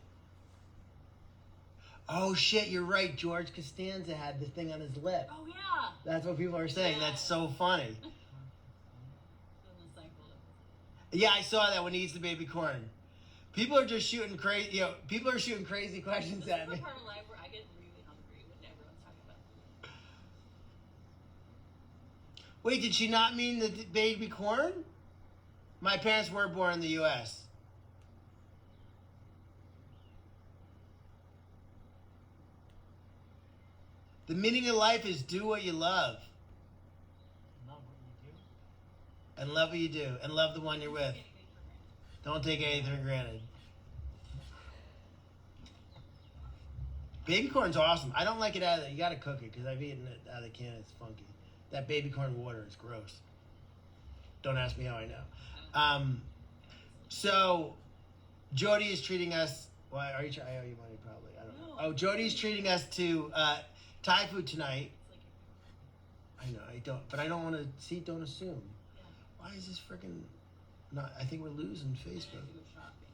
Oh shit, you're right. George Costanza had the thing on his lip. oh yeah. That's what people are saying. Yeah. That's so funny. Then the cycle. Yeah, I saw that when he eats the baby corn. People are just shooting crazy. You know, people are shooting crazy questions This at is the me. part of life where I get really hungry when everyone's talking about food. Wait, did she not mean the baby corn? My parents were born in the U.S. The meaning of life is do what you love Not what you do. and love what you do and love the one you're with. Anything for granted. Don't take anything for granted. Baby corn's awesome. I don't like it out of the, you gotta cook it because I've eaten it out of the can. It's funky. That baby corn water is gross. Don't ask me how I know. So Jodi is treating us. Why are you? I owe you money probably. I don't know. No. Oh, Jodi's treating us to Thai food tonight. It's like, I know. I don't, but I don't want to see. Don't assume. yeah. Why is this freaking? Not. I think we're losing And Facebook. I do shopping.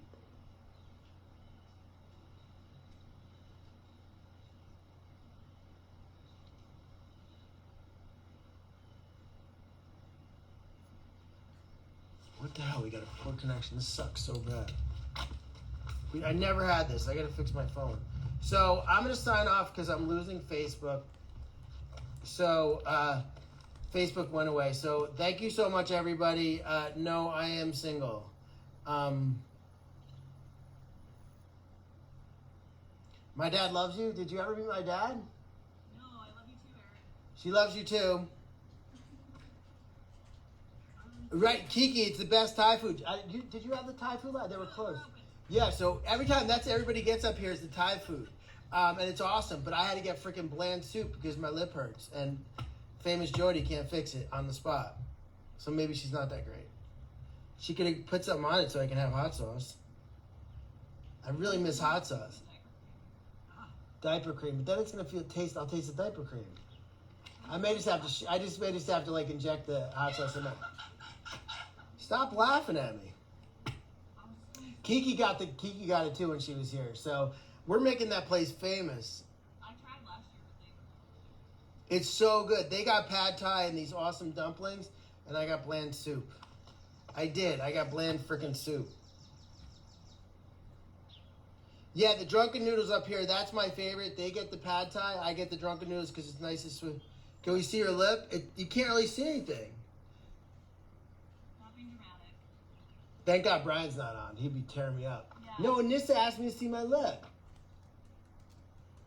What the hell? We got a poor connection. This sucks so bad. I never had this. I got to fix my phone. So I'm gonna sign off because I'm losing Facebook. So Facebook went away. So thank you so much, everybody. No, I am single. My dad loves you. Did you ever meet my dad? No, I love you too, Eric. She loves you too. Right, Kiki, it's the best Thai food. Did you have the Thai food? They were closed. Yeah, so every time that's everybody gets up here is the Thai food. And it's awesome, but I had to get freaking bland soup because my lip hurts. And famous Jodi can't fix it on the spot. So maybe she's not that great. She could have put something on it so I can have hot sauce. I really miss hot sauce. Diaper cream, but then it's gonna I'll taste the diaper cream. I may just have to. I just may just have to like inject the hot sauce in it. Stop laughing at me. Kiki got it too when she was here. So we're making that place famous. I tried last year with flavor. It's so good. They got pad thai and these awesome dumplings, and I got bland soup. I did. I got bland freaking soup. Yeah, the drunken noodles up here, that's my favorite. They get the pad thai. I get the drunken noodles because it's nice and sweet. Can we see her lip? You can't really see anything. Not being dramatic. Thank God Brian's not on. He'd be tearing me up. Yeah. No, Nissa asked me to see my lip.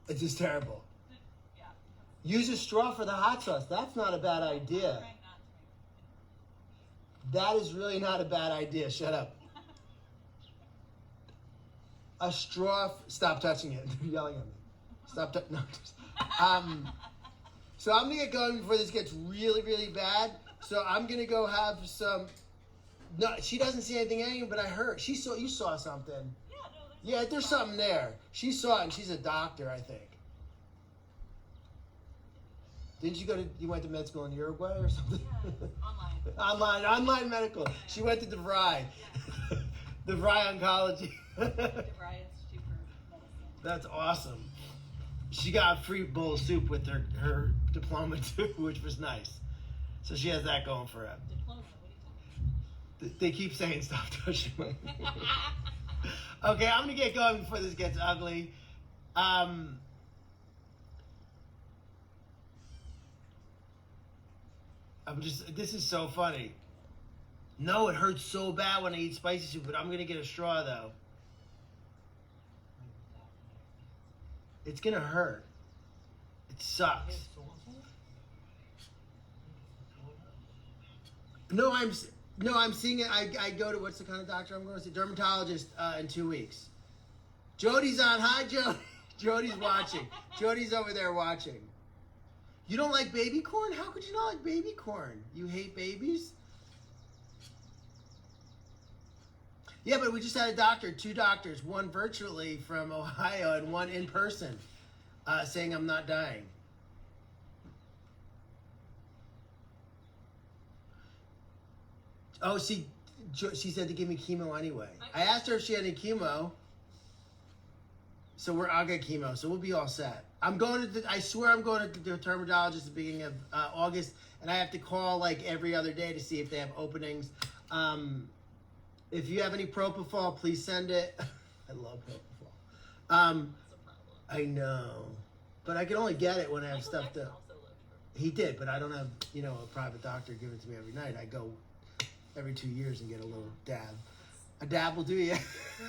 It's just terrible. But, yeah. Use a straw for the hot sauce. That's not a bad I'm idea. trying not to make That is really not a bad idea. Shut up. A straw. Stop touching it. They're yelling at me. Stop touching. No. So I'm gonna get going before this gets really, really bad. So I'm gonna go have some. No, she doesn't see anything anyway, but I heard you saw something. Yeah, no, Yeah, there's something there. She saw it, and she's a doctor, I think. Didn't you went to med school in Uruguay or something? Yeah, online. Online medical. She went to DeVry. DeVry Oncology. DeVry Institute for Medicine. That's awesome. She got a free bowl of soup with her diploma too, which was nice. So she has that going for her. Diploma, what are you talking They keep saying stop touching my. Okay, I'm gonna get going before this gets ugly. This is so funny. No, it hurts so bad when I eat spicy soup, but I'm gonna get a straw though. It's gonna hurt. It sucks. No, I'm seeing it. I go to, what's the kind of doctor I'm going to see? Dermatologist in 2 weeks. Jodi's on. Hi, Jodi. Jodi's watching. Jodi's over there watching. You don't like baby corn? How could you not like baby corn? You hate babies? Yeah, but we just had two doctors, one virtually from Ohio and one in person, saying I'm not dying. Oh, she said to give me chemo anyway. I asked her if she had any chemo. So I'll get chemo. So we'll be all set. I swear I'm going to the dermatologist at the beginning of August, and I have to call like every other day to see if they have openings. If you have any propofol, please send it. I love propofol. That's a problem. I know, but I can only get it when I have Michael stuff Jackson to. also loved her. He did, but I don't have a private doctor give it to me every night. I go every 2 years and get a little dab. A dab will do you. It's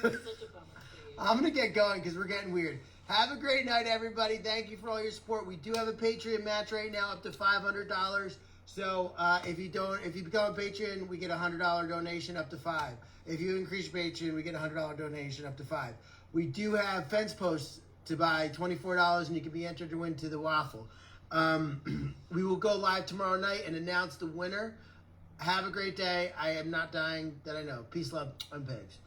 such a bummer for you. I'm gonna get going because we're getting weird. Have a great night, everybody. Thank you for all your support. We do have a Patreon match right now, up to $500. So if you become a patron, we get a $100 donation up to $5. If you increase your Patreon, we get a $100 donation up to $5. We do have fence posts to buy, $24, and you can be entered to win to the waffle. We will go live tomorrow night and announce the winner. Have a great day. I am not dying that I know. Peace, love, and pigs.